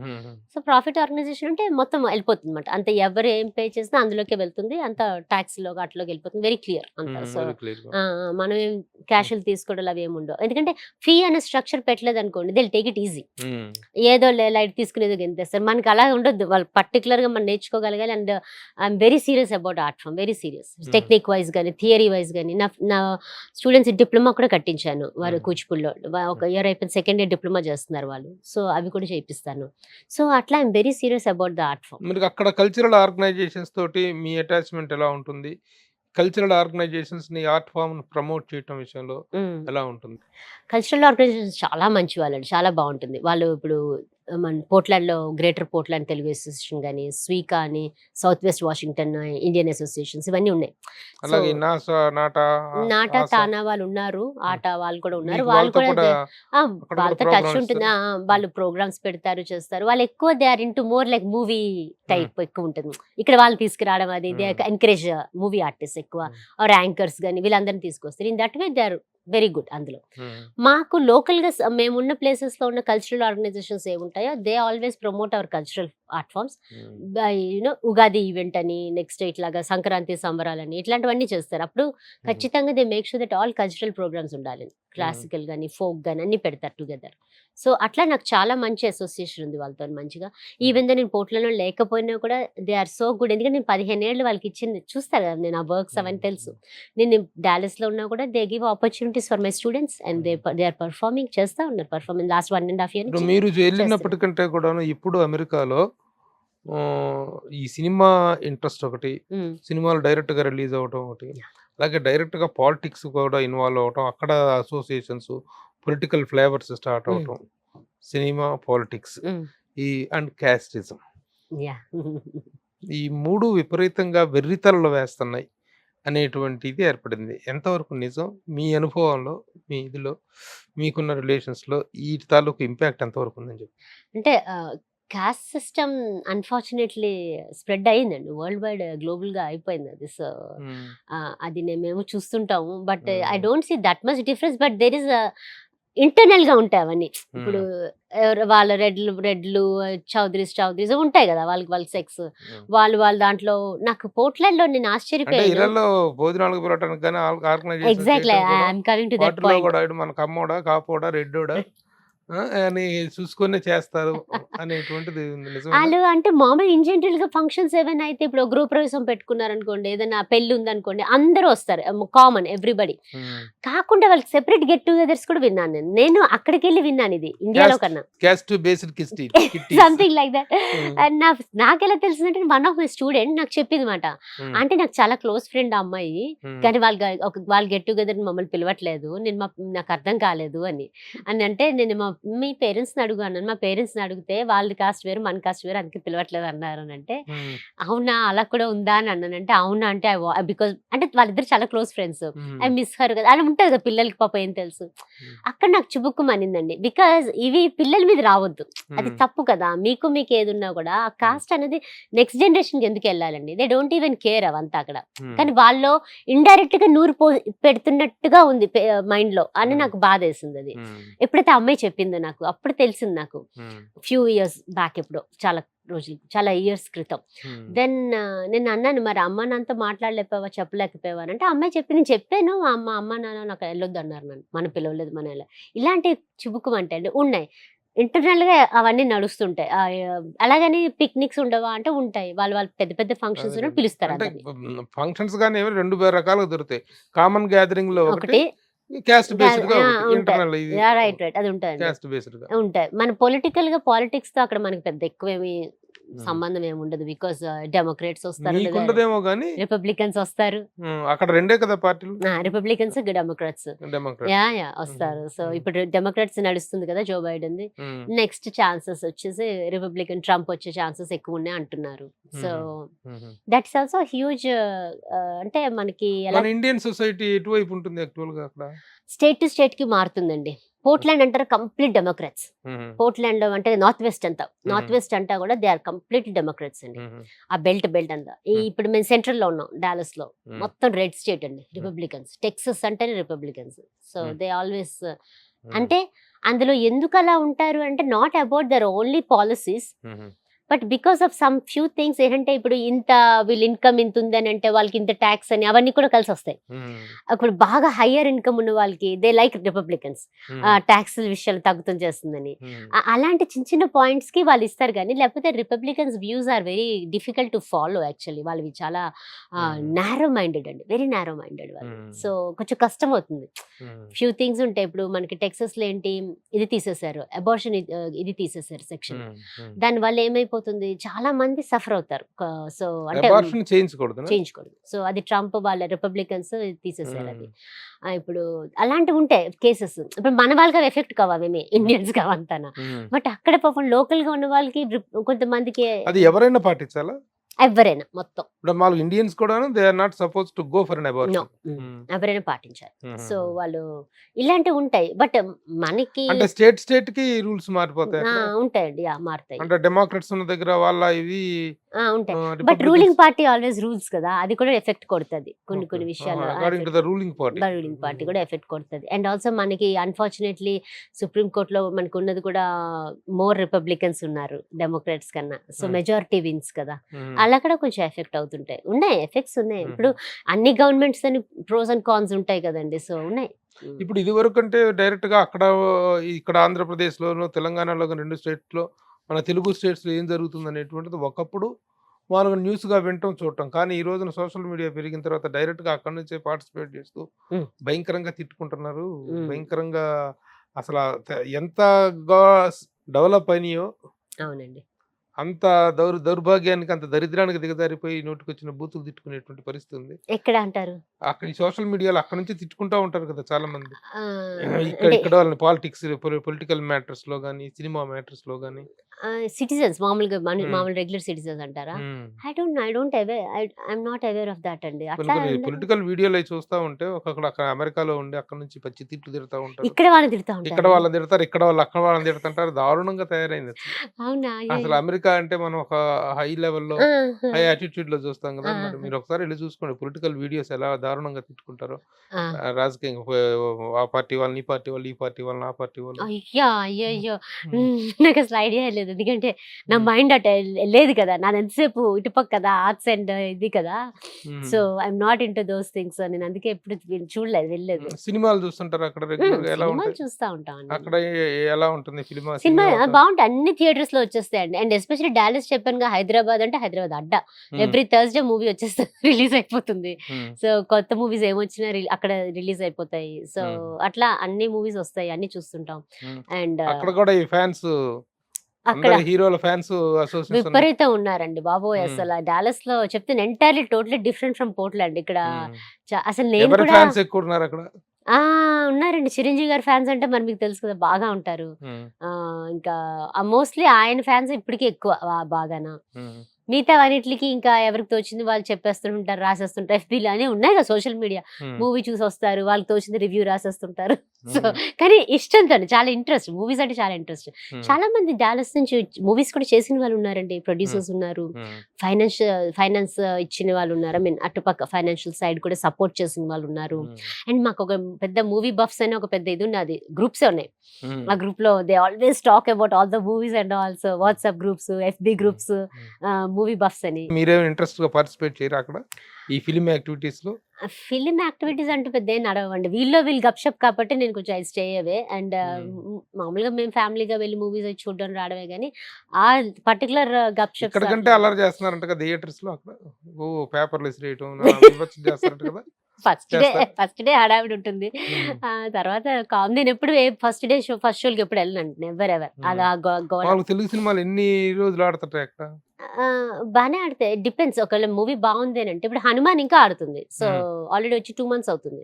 So profit organization అంటే మొత్తం వెళ్ళిపోతుంది అనమాట. అంత ఎవరు ఏం పే చేసినా అందులోకే వెళ్తుంది, అంత ట్యాక్స్ లో అట్లోకి వెళ్ళిపోతుంది. వెరీ క్లియర్ అంతా. సో మనం ఏం క్యాషువల్ తీసుకోవడం అవి ఏమి ఉండవు. ఎందుకంటే ఫీ అనే స్ట్రక్చర్ పెట్టలేదు అనుకోండి, దే టేక్ ఇట్ ఈజీ. ఏదో లైట్ తీసుకునేది గెంతేస్తారు. మనకి అలా ఉండొద్దు, వాళ్ళు పర్టికులర్ గా మనం నేర్చుకోగలగాలి. And I'm very serious about art form, very serious. Technique wise కానీ థియరీ వైజ్ కానీ. నా స్టూడెంట్స్ డిప్లొమా కూడా కట్టించాను వారు కూచిపూడిలో. ఒక ఇయర్ అయిపోయింది, 2nd year డిప్లొమా చేస్తున్నారు వాళ్ళు. సో అవి కూడా చేయిస్తాను. సో అట్లా I'm very serious about the art form. మీరు అక్కడ కల్చరల్ ఆర్గనైజేషన్స్ తోటి మీ అటాచ్మెంట్ ఎలా ఉంటుంది? కల్చరల్ ఆర్గనైజేషన్స్ ని ఆర్ట్ ఫామ్ ప్రమోట్ చేయటం విషయంలో ఎలా ఉంటుంది? కల్చరల్ ఆర్గనైజేషన్స్ చాలా మంచి వాళ్ళండి, చాలా బాగుంటుంది. వాళ్ళు ఇప్పుడు మన పోర్ట్లాండ్లో గ్రేటర్ పోర్ట్లాండ్ తెలుగు అసోసియేషన్ కానీ, స్వీకా అని, south west Washington Indian associations ఇవన్నీ ఉన్నాయి. అలాగే నాటా తానా వాళ్ళు ఉన్నారు, ఆట వాళ్ళు కూడా ఉన్నారు. వాళ్ళు కూడా వాళ్ళతో టచ్ ఉంటుంది. వాళ్ళు ప్రోగ్రామ్స్ పెడతారు, చేస్తారు. వాళ్ళు ఎక్కువ they are into more like movie type ఎక్కువ ఉంటుంది. ఇక్కడ వాళ్ళు తీసుకురావడం అది ఎంకరేజ్ మూవీ ఆర్టిస్ట్ ఎక్కువ, ఆర్ యాంకర్స్ కానీ వీళ్ళందరినీ తీసుకొస్తారు. In that way they are very good. అందులో మాకు లోకల్ గా మేమున్న ప్లేసెస్ లో ఉన్న కల్చరల్ ఆర్గనైజేషన్స్ ఏముంటాయో they always promote our cultural art forms. Ugadi event అని, నెక్స్ట్ ఇట్లాగా సంక్రాంతి సంబరాలని ఇట్లాంటివన్నీ చేస్తారు. అప్పుడు ఖచ్చితంగా they make sure that all cultural programs ఉండాలి. క్లాసికల్ కానీ ఫోక్ కానీ అన్ని పెడతారు టుగెదర్. సో అట్లా నాకు చాలా మంచి అసోసియేషన్ ఉంది వాళ్ళతో మంచిగా. ఈవెన్ దో నేను పోర్ట్లాండ్లో లేకపోయినా కూడా దే ఆర్ సో గుడ్. ఎందుకంటే నేను 15 ఏళ్ళు వాళ్ళకి ఇచ్చింది చూస్తారు కదా, నేను ఆ వర్క్స్ అవన్నీ తెలుసు. నేను డాలస్లో ఉన్నా కూడా they give opportunities for my students and they are performing, చేస్తా ఉన్నారు పర్ఫార్మెన్స్ లాస్ట్ 1.5 years. మీరు వెళ్ళినప్పటికంటే కూడా ఇప్పుడు అమెరికాలో ఈ సినిమా ఇంట్రెస్ట్ ఒకటి, సినిమాలు డైరెక్ట్ గా రిలీజ్ అవడం ఒకటి, అలాగే డైరెక్ట్ గా పాలిటిక్స్ కూడా ఇన్వాల్వ్ అవటం, అక్కడ అసోసియేషన్స్ పొలిటికల్ ఫ్లేవర్స్ స్టార్ట్ అవటం, సినిమా, పాలిటిక్స్ అండ్ క్యాస్టిజం, ఈ 3 విపరీతంగా వెర్రితలలో వేస్తున్నాయి అనేటువంటిది ఏర్పడింది. ఎంతవరకు నిజం? మీ అనుభవంలో, మీ ఇదిలో, మీకున్న రిలేషన్స్ లో ఈ తాలూకు ఇంపాక్ట్ ఎంతవరకు ఉందని చెప్పి? అంటే కాస్ట్ సిస్టమ్ అన్ఫార్చునేట్లీ స్ప్రెడ్ అయ్యిందండి, వరల్డ్ వైడ్ గ్లోబల్ గా అయిపోయింది అది. సో అది మేము చూస్తుంటాము. But I don't see that much difference. But there is internal గా ఉంటాయి అవన్నీ. ఇప్పుడు వాళ్ళ రెడ్లు చౌదరీస్ ఉంటాయి కదా, వాళ్ళ సెక్స్ వాళ్ళు దాంట్లో. నాకు పోర్ట్లాండ్ లో నేను ఆశ్చర్యపోయాను. Exactly I'm coming to that point. మన కమ్మోడా, కాపోడా, రెడ్డోడా, అని చూసుకొనే చేస్తారు అనేటువంటిది ఉంది. నిజమేనా? ఆళ్ళు అంటే మామూలుగా ఇన్ జనరల్‌గా ఫంక్షన్స్ ఏవైనా అయితే ఇప్పుడు గృహప్రవేశం పెట్టుకున్నారనుకోండి, ఏదైనా పెళ్లి ఉందనుకోండి, అందరూ వస్తారు. Common everybody. హ్మ్. కాకుండా వాళ్ళకి సెపరేట్ గెట్ టుగెదర్స్ కూడా విన్నాను నేను. నేను అక్కడికెళ్ళి విన్నాను ఇది ఇండియాలో క్యాస్ట్ కన్నా. Caste based Kitties. Something like that. హ్మ్. అండ్ నాకెలా తెలిసిందంటే వన్ ఆఫ్ మై స్టూడెంట్ నాకు చెప్పిందన్నమాట. హ్మ్. అంటే నాకు చాలా క్లోజ్ ఫ్రెండ్ ఆ అమ్మాయి. హ్మ్. కానీ వాళ్ళు గెట్ టుగెదర్ మమ్మల్ని పిలవట్లేదు. నాకు అర్థం కాలేదు అని. అంటే నేను మీ పేరెంట్స్‌ని అడుగు అన్నాను. మా పేరెంట్స్‌ని అడిగితే వాళ్ళది కాస్ట్ వేరు, మన కాస్ట్ వేరు అందుకే పిలవట్లేదు అన్నారు అని అంటే, హ్మ్. అవునా అలా కూడా ఉందా అని అన్నానంటే, అవునా అంటే బికాజ్ అంటే వాళ్ళిద్దరు చాలా క్లోజ్ ఫ్రెండ్స్. హ్మ్. ఐ మిస్ హర్ కదా అలా ఉంటది కదా పిల్లలకి పాపం ఏం తెలుసు. అక్కడ నాకు చుబుక్కుమనిందండి. బికాజ్ ఇవి పిల్లల మీద రావద్దు. అది హ్మ్. తప్పు కదా. మీకు ఏదున్నా కూడా ఆ కాస్ట్ అనేది నెక్స్ట్ జనరేషన్‌కి ఎందుకు వెళ్ళాలండి? దే డోంట్ ఈవెన్ కేర్ అవంతా అక్కడ. హ్మ్. కానీ వాళ్ళు ఇండైరెక్ట్ గా నూరు పెడుతున్నట్టుగా ఉంది మైండ్ లో అని హ్మ్. నాకు బాధేసింది అది. హ్మ్. ఎప్పుడైతే ఆ అమ్మాయి చెప్పిందో నాకు అప్పుడు తెలిసింది నాకు. హ్మ్. ఫ్యూ ఇయర్స్ బ్యాక్ ఎప్పుడో చాలా రోజులు చాలా ఇయర్స్ క్రితం. హ్మ్. దెన్ నేను అన్నాను మరి అమ్మ నాన్నతో మాట్లాడలేకపోయావా చెప్పలేకపోయావా అంటే ఆ అమ్మాయి చెప్పింది నేను చెప్పాను అమ్మ నాన్న నాకు వెళ్ళొద్దు అన్నారు నన్ను మన పిలవలేదు మన ఇలాంటి చుబుకుమంటే అండి ఉన్నాయి ఇంటర్నల్ గా అవన్నీ నడుస్తుంటాయి. అలాగని పిక్నిక్స్ ఉండవా అంటే ఉంటాయి. వాళ్ళు పెద్ద పెద్ద ఫంక్షన్స్ అదేలెండి. పిలుస్తారు అంటే అందరిని. ఫంక్షన్స్ గాని ఏమి 2 రకాలుగా దొరుకుతాయి. కామన్ గ్యాదరింగ్ లో ఒకటి, ఒకటి క్యాస్ట్ బేస్డ్ గా ఒకటి. ఉంటాయి. ఇంటర్నల్ ఇది రైట్ రైట్ అది ఉంటాయండి. క్యాస్ట్ బేస్డ్ గా. ఉంటాయి. మన పాలిటిక్స్ తో అక్కడ మనకి పెద్ద ఎక్కువేమి సంబంధం ఏమి ఉండదు. బికాస్ డెమోక్రేట్స్ వస్తారు లేదా మీకుండదేమో గానీ రిపబ్లికన్స్ వస్తారు. అక్కడ 2 కదా పార్టీలు. Republicans Democrats Democrat. యా వస్తారు. సో ఇప్పుడు డెమోక్రాట్స్ నడుస్తుంది కదా జో బైడెన్ ది. హ్మ్. నెక్స్ట్ ఛాన్సెస్ వచ్చేసి రిపబ్లికన్ ట్రంప్ వచ్చే ఛాన్సెస్ ఎక్కువ ఉన్నాయి అంటున్నారు. సో హుహు. That's also huge. అంటే మనకి ఎలా మన ఇండియన్ సొసైటీ ఎటువైపు ఉంటుంది యాక్చువల్ గా అక్కడ? స్టేట్ టు స్టేట్ కి మారుతుందండి. పోర్ట్లాండ్ అంటారు కంప్లీట్ డెమోక్రాట్స్. హుహు. పోర్ట్లాండ్ అంటే నార్త్ వెస్ట్ అంతా Hmm. కూడా దే ఆర్ కంప్లీట్ డెమోక్రాట్స్ అండి. హుహు. ఆ బెల్ట్ అంతా ఇప్పుడు మేము సెంట్రల్ లో ఉన్నాం డాలస్ లో. Hmm. మొత్తం రెడ్ స్టేట్ అండి రిపబ్లికన్స్. టెక్సస్ అంటేనే Republicans. So Hmm. They always Hmm. అంటే అందులో ఎందుకు అలా ఉంటారు అంటే not about their only policies హుహు. But because of some few things. ఏంటంటే ఇప్పుడు ఇంత వీళ్ళ ఇన్కమ్ ఇంత ఉందని అంటే వాళ్ళకి ఇంత ట్యాక్స్ అని అవన్నీ కూడా కలిసి వస్తాయి. హ్మ్. అప్పుడు బాగా హయ్యర్ ఇన్కమ్ ఉన్న వాళ్ళకి దే లైక్ రిపబ్లికన్స్. హ్మ్. ట్యాక్స్ విషయాలు తగ్గుతం చేస్తుందని హ్మ్. అలాంటి చిన్న చిన్న పాయింట్స్ కి వాళ్ళు ఇస్తారు. కానీ లేకపోతే Republicans views are very difficult to follow. Actually వాళ్ళవి చాలా నారో మైండెడ్ అండి. వెరీ నారో మైండెడ్ వాళ్ళు. సో కొంచెం కష్టం అవుతుంది. హ్మ్. ఫ్యూ థింగ్స్ ఉంటాయి. ఇప్పుడు మనకి టెక్సస్ లో ఏంటి ఇది తీసేశారు అబార్షన్ ఇది తీసేశారు సెక్షన్. హ్మ్. హ్మ్. దాని వల్ల ఏమైపోతుంది చాలా మంది సఫర్ అవుతారు. సో అంటే అబార్షన్ చేయించకూడదు. చేయించకూడదు. సో అది ట్రంప్ వాళ్ళ రిపబ్లికన్స్ తీసేసారు అది. ఇప్పుడు అలాంటివి ఉంటాయి కేసెస్. ఇప్పుడు మన వాళ్ళకి ఎఫెక్ట్ కావేమి ఇండియన్స్ కావంతానా. బట్ అక్కడ పాపం లోకల్ గా ఉన్న వాళ్ళకి కొంతమందికి అది ఎవరైనా పాటించాలా? ఎవరైనా మొత్తం ఇప్పుడు మాకు ఇండియన్స్ కూడాను they are not suppose to go for an no abortion. ఎవరైనా పాటించాలి. సో వాళ్ళు ఇలాంటివి ఉంటాయి. బట్ మనకి అంటే స్టేట్ కి రూల్స్ మారిపోతాయి అక్కడ. ఉంటాయండి మారుతాయి. అంటే డెమోక్రట్స్ ఉన్న దగ్గర వాళ్ళ ఇవి ఉంటాయి. But Republicans ruling party always rules కదా. అది కూడా ఎఫెక్ట్ కొడుతుంది కొన్ని విషయాలు. According to the ruling party. Ruling party కూడా ఎఫెక్ట్ కొడుతుంది. అండ్ ఆల్సో మనకి అన్ఫార్చునేట్లీ సుప్రీం కోర్టులో మనకు ఉన్నది కూడా మోర్ రిపబ్లికన్స్ ఉన్నారు డెమోక్రాట్స్ కన్నా. సో మెజారిటీ విన్స్ కదా. అలా కూడా కొంచెం ఎఫెక్ట్ అవుతుంటాయి. ఉన్నాయి ఎఫెక్ట్స్ ఉన్నాయి. ఇప్పుడు అన్ని గవర్నమెంట్స్ అని ప్రోస్ అండ్ కాన్స్ ఉంటాయి కదండి. సో ఉన్నాయి. ఇప్పుడు ఇది వరకు అంటే డైరెక్ట్ గా ఇక్కడ ఆంధ్రప్రదేశ్ లోను తెలంగాణలో 2 స్టేట్స్ లో మన తెలుగు స్టేట్స్ లో ఏం జరుగుతుంది అనేటువంటిది ఒకప్పుడు మామూలుగా న్యూస్ గా వినటం చూడటం. కానీ ఈ రోజున సోషల్ మీడియా పెరిగిన తర్వాత డైరెక్ట్ గా అక్కడి నుంచే పార్టిసిపేట్ చేస్తూ భయంకరంగా తిట్టుకుంటున్నారు. భయంకరంగా అసలు ఎంతగా డెవలప్ అయినాయో అవునండి అంత దౌర్భాగ్యానికి అంత దరిద్రానికి దిగజారిపోయి నోటికొచ్చిన బూతులు తిట్టుకునేటువంటి పరిస్థితి ఉంది. ఎక్కడ అంటారు అక్కడ ఈ సోషల్ మీడియాలో అక్కడ నుంచి తిట్టుకుంటా ఉంటారు కదా చాలా మంది. అంటే ఇక్కడ వాళ్ళని పాలిటిక్స్ పొలిటికల్ మ్యాటర్స్ లో గానీ సినిమా మ్యాటర్స్ లో గానీ సిటిజన్స్ మామూలుగా మామూలు రెగ్యులర్ సిటిజన్స్ అంటారా? I'm not aware of that అండి. అట్లా పొలిటికల్ వీడియోలు అవి చూస్తా ఉంటే అక్కడ అమెరికాలో ఉండి అక్కడ నుంచి పచ్చి తిట్లు తిడతా ఉంటారు. ఇక్కడ వాళ్ళని తిడతా ఇక్కడ ఉంటారు. వాళ్ళని తిడతారు, ఇక్కడ వాళ్ళు అక్కడ వాళ్ళని తిడతాంటారు. దారుణంగా తయారైంది అసలు. అవునా? అసలు అమెరికా అంటే మనం ఒక హై లెవెల్లో హై యాటిట్యూడ్ లో చూస్తాం కదా. మరి మీరు ఒకసారి వెళ్ళి చూసుకోండి పొలిటికల్ వీడియోస్ ఎలా దారుణంగా తిట్టుకుంటారో. రాజకీయంగా ఆ పార్టీ వాళ్ళని ఈ పార్టీ వాళ్ళు, ఈ పార్టీ వాళ్ళని ఆ పార్టీ వాళ్ళు. అయ్యో నాకు అసలు ఐడియా లేదు. చూడలేదు, ఎందుకంటే నా మైండ్ అటు లేదు కదా, నాది ఎంతసేపు ఇటుపక్క కదా ఆర్ట్స్ అండ్ ఇది కదా, so I'm naught into those things. నేను అందుకే ఎప్పుడు చూడలేదు, వెళ్ళలేదు. సినిమాలు చూస్తుంటారు అక్కడ రెగ్యులర్ గా? ఎలా సినిమాలు ఉంటాయి చూస్తా ఉంటాం అక్కడ? ఎలా ఉంటుంది సినిమా సినిమా బాగుంటాయి, అన్ని థియేటర్స్ లో వచ్చేస్తాయండి. అండ్ ఎస్పెషల్లీ డాలస్ చెప్పాను, హైదరాబాద్ అంటే హైదరాబాద్ అడ్డా, ఎవ్రీ థర్స్డే మూవీ వచ్చేస్తుంది, రిలీజ్ అయిపోతుంది. సో కొత్త మూవీస్ ఏమొచ్చినా అక్కడ రిలీజ్ అయిపోతాయి. సో అట్లా అన్ని మూవీస్ వస్తాయి, అన్ని చూస్తుంటాం. అండ్ అక్కడ కూడా ఈ ఫ్యాన్స్, అక్కడ హీరోల ఫ్యాన్స్ అసోసియేషన్ విపరీతం ఉన్నారండి బాబోయ్. అసలు డాలస్ లో చెప్తే entirely totally different from Portland. ఇక్కడ అసలు నేను ఎవరి కూడా ఫ్యాన్స్ ఎక్కువ ఉన్నారు అక్కడ? ఉన్నారండి, చిరంజీవి గారి ఫ్యాన్స్ అంటే మరి మీకు తెలుసు కదా, బాగా ఉంటారు. ఇంకా మోస్ట్లీ ఆయన ఫ్యాన్స్ ఇప్పటికీ ఎక్కువ బాగానా. మిగతా అన్నిటికి ఇంకా ఎవరికి తోచింది వాళ్ళు చెప్పేస్తుంటారు, రాసేస్తుంటారు. FB అని ఉన్నాయి కదా సోషల్ మీడియా, మూవీ చూసి వస్తారు, వాళ్ళకి తోచింది రివ్యూ రాసేస్తుంటారు. సో కానీ ఇష్టంతో, చాలా ఇంట్రెస్ట్, మూవీస్ అంటే చాలా ఇంట్రెస్ట్. చాలా మంది డాలస్ నుంచి మూవీస్ కూడా చేసిన వాళ్ళు ఉన్నారండి, ప్రొడ్యూసర్స్ ఉన్నారు, ఫైనాన్స్ ఇచ్చిన వాళ్ళు ఉన్నారు, అటుపక్క ఫైనాన్షియల్ సైడ్ కూడా సపోర్ట్ చేసిన వాళ్ళు ఉన్నారు. అండ్ మాకు ఒక పెద్ద మూవీ బఫ్స్ అని ఒక పెద్ద ఇది ఉన్నది, గ్రూప్సే ఉన్నాయి. ఆ గ్రూప్ లో they always talk about all the movies and also WhatsApp groups, FB groups, movie buffs అని. మీరేం ఇంట్రెస్ట్ గా పార్టిసిపేట్ చేయరు అక్కడ ఈ ఫిలిం యాక్టివిటీస్ లో? ఫిలిం యాక్టివిటీస్ అంటే పెద్ద ఏం నడవండి, వీళ్ళు గప్షప్ కాబట్టి నేను కొంచెం స్టే అవే. అండ్ మామూలుగా మేము ఫ్యామిలీగా వెళ్ళి మూవీస్ చూడడం రావడమే, కానీ ఆ పర్టికులర్ గప్షప్ ఇక్కడికంటే అల్లరి చేస్తున్నారంట కదా థియేటర్స్ లో అక్కడ? ఓ పేపర్లు ఇసిరేయటం చేస్తారంట కదా? ఫస్ట్ డే హడావిడి ఉంటుంది. తర్వాత నేను ఎప్పుడు ఫస్ట్ షోకి ఎప్పుడు వెళ్ళనండి, నెవర్ ఎవర్. అలా తెలుగు సినిమాలు ఎన్ని రోజులు ఆడుతుంటాయి అక్కడ? బాగానే ఆడతాయి, డిపెండ్స్. ఒకవేళ మూవీ బాగుంది అని అంటే, ఇప్పుడు హనుమాన్ ఇంకా ఆడుతుంది, సో ఆల్రెడీ వచ్చి 2 months అవుతుంది.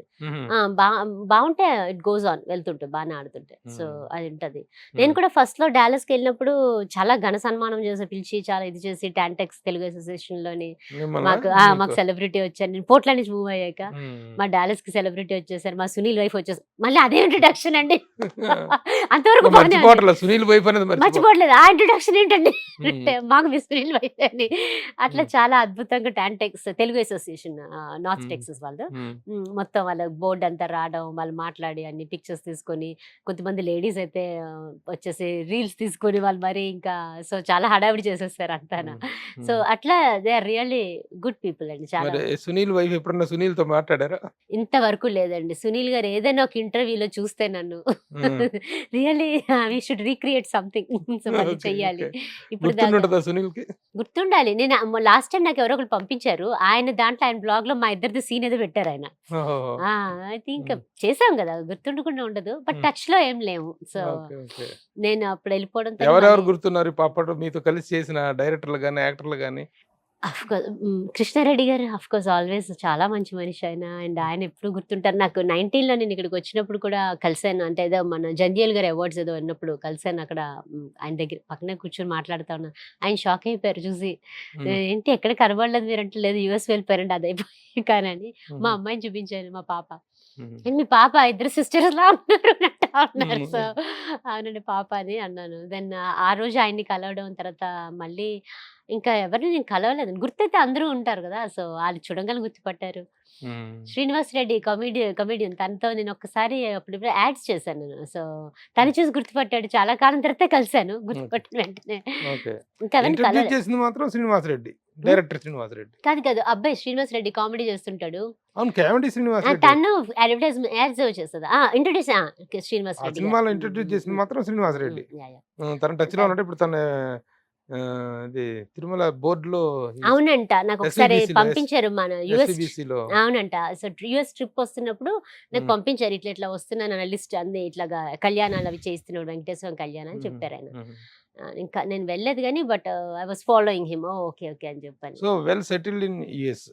బాగుంటే ఇట్ గోస్ ఆన్, వెళ్తుంటే బాగానే ఆడుతుంటే, సో అది ఉంటది. నేను కూడా ఫస్ట్ లో డాలస్ కి వెళ్ళినప్పుడు చాలా ఘన సన్మానం చేసి పిలిచి చాలా ఇది చేసి, టాంటెక్స్ తెలుగు అసోసియేషన్ లోని మాకు సెలబ్రిటీ వచ్చారు. నేను పోర్ట్లాండ్ నుంచి మూవ్ అయ్యాక మా డాలస్ కి సెలబ్రిటీ వచ్చేసారు, మా సునీల్ వైఫ్ వచ్చేసారు. మళ్ళీ అదే ఇంట్రొడక్షన్ అండి, అంతవరకు మర్చిపోవట్లేదు. ఆ ఇంట్రొడక్షన్ ఏంటండి, మాకు మీ సునీల్ వైఫ్ అని. అట్లా చాలా అద్భుతంగా TANTEX Telugu association north Texas వాళ్ళు మొత్తం వాళ్ళ బోర్డు అంతా రావడం, వాళ్ళు మాట్లాడి అన్ని పిక్చర్స్ తీసుకొని, కొంతమంది లేడీస్ అయితే వచ్చేసి రీల్స్ తీసుకొని వాళ్ళు మరి ఇంకా సో చాలా హడావిడి చేసేస్తారు అంతా. సో అట్లా they are really good people అండి. చాలా. సునీల్ వైఫ్ ఎప్పుడన్నా సునీల్ తో మాట్లాడారా? ఇంతవరకు లేదండి. సునీల్ గారు ఏదైనా ఒక ఇంటర్వ్యూలో చూస్తే నన్ను really we should recreate something, so అది చెయ్యాలి. ఇప్పుడు సునీల్ కి గుర్తుండాలి. నేను లాస్ట్ టైం నాకు ఎవరో ఒకరు పంపించారు, ఆయన దాంట్లో ఆయన బ్లాగ్ లో మా ఇద్దరిది సీన్ ఏదో పెట్టారు ఆయన. అయితే ఇంకా చేసాం కదా, గుర్తుండకుండా ఉండదు, బట్ టచ్ లో ఏం లేవు. సో నేను అప్పుడు వెళ్ళిపోవడం. ఎవరెవరు గుర్తున్నారు అప్పుడు మీతో కలిసి చేసిన డైరెక్టర్లు గానీ యాక్టర్లు గానీ? కృష్ణారెడ్డి గారు అఫ్ కోర్స్ ఆల్వేస్ చాలా మంచి మనిషి ఆయన, అండ్ ఆయన ఎప్పుడు గుర్తుంటారు. నాకు 19లో నేను ఇక్కడికి వచ్చినప్పుడు కూడా కలిసాను, అంటే ఏదో మన జంధ్యాల్ గారు అవార్డ్స్ ఏదో ఉన్నప్పుడు కలిసాను అక్కడ. ఆయన దగ్గర పక్కనే కూర్చొని మాట్లాడుతా ఉన్నాను, ఆయన షాక్ అయిపోయారు చూసి, ఏంటి ఎక్కడ కనబడలేదు మీరు అంటే, లేదు US వెళ్ళిపోయారండి అది అయిపోయి కానీ. మా అమ్మాయిని చూపించాను, మా పాప. మీ పాప ఇద్దరు సిస్టర్స్ లా ఉన్నారు. సో అవునండి పాప అని అన్నాను. దెన్ ఆ రోజు ఆయన్ని కలవడం, తర్వాత మళ్ళీ ఇంకా ఎవరిని నేను కలవలేదు, గుర్తయితే అందరూ ఉంటారు కదా, సో వాళ్ళు చూడగానే గుర్తుపట్టారు. శ్రీనివాస్ రెడ్డి కమెడియన్, తనతో నేను ఒక్కసారి అప్పుడు యాడ్స్ చేశాను నేను, సో తను చూసి గుర్తుపట్టాడు. చాలా కాలం తర్వాత కలిశాను, గుర్తుపట్టిన వెంటనే. మాత్రం శ్రీనివాస్ రెడ్డి డైరెక్టర్ శ్రీనివాస్ రెడ్డి కాదు అబ్బాయి శ్రీనివాస్ రెడ్డి కామెడీ చేస్తుంటాడు. అవును, కామెడీ శ్రీనివాస్ రెడ్డి. తను అడ్వర్టైజ్మెంట్ యాడ్స్ చేస్తుంది. ఇంట్రొడ్యూస్ శ్రీనివాస్ రెడ్డి సినిమాలో ఇంట్రొడ్యూస్ చేసింది మాత్రం శ్రీనివాస్ రెడ్డి. తన టచ్ లో ఉన్నాడు ఇప్పుడు. తన తిరుమల బోర్డు లో అవునంట, నాకు ఒకసారి పంపించారు మన US. అవునంట, సో US ట్రిప్ వస్తున్నప్పుడు నాకు పంపించారు, ఇట్లా ఇట్లా వస్తున్నాను లిస్ట్ అంది, ఇట్లాగా కళ్యాణాలు అవి చేస్తున్నాడు, వెంకటేశ్వర కళ్యాణం అని చెప్పారు ఆయన. ఇంకా నేను వెళ్ళలేదు కానీ, but I was following him. Okay okay అని చెప్పాను. So well settled in US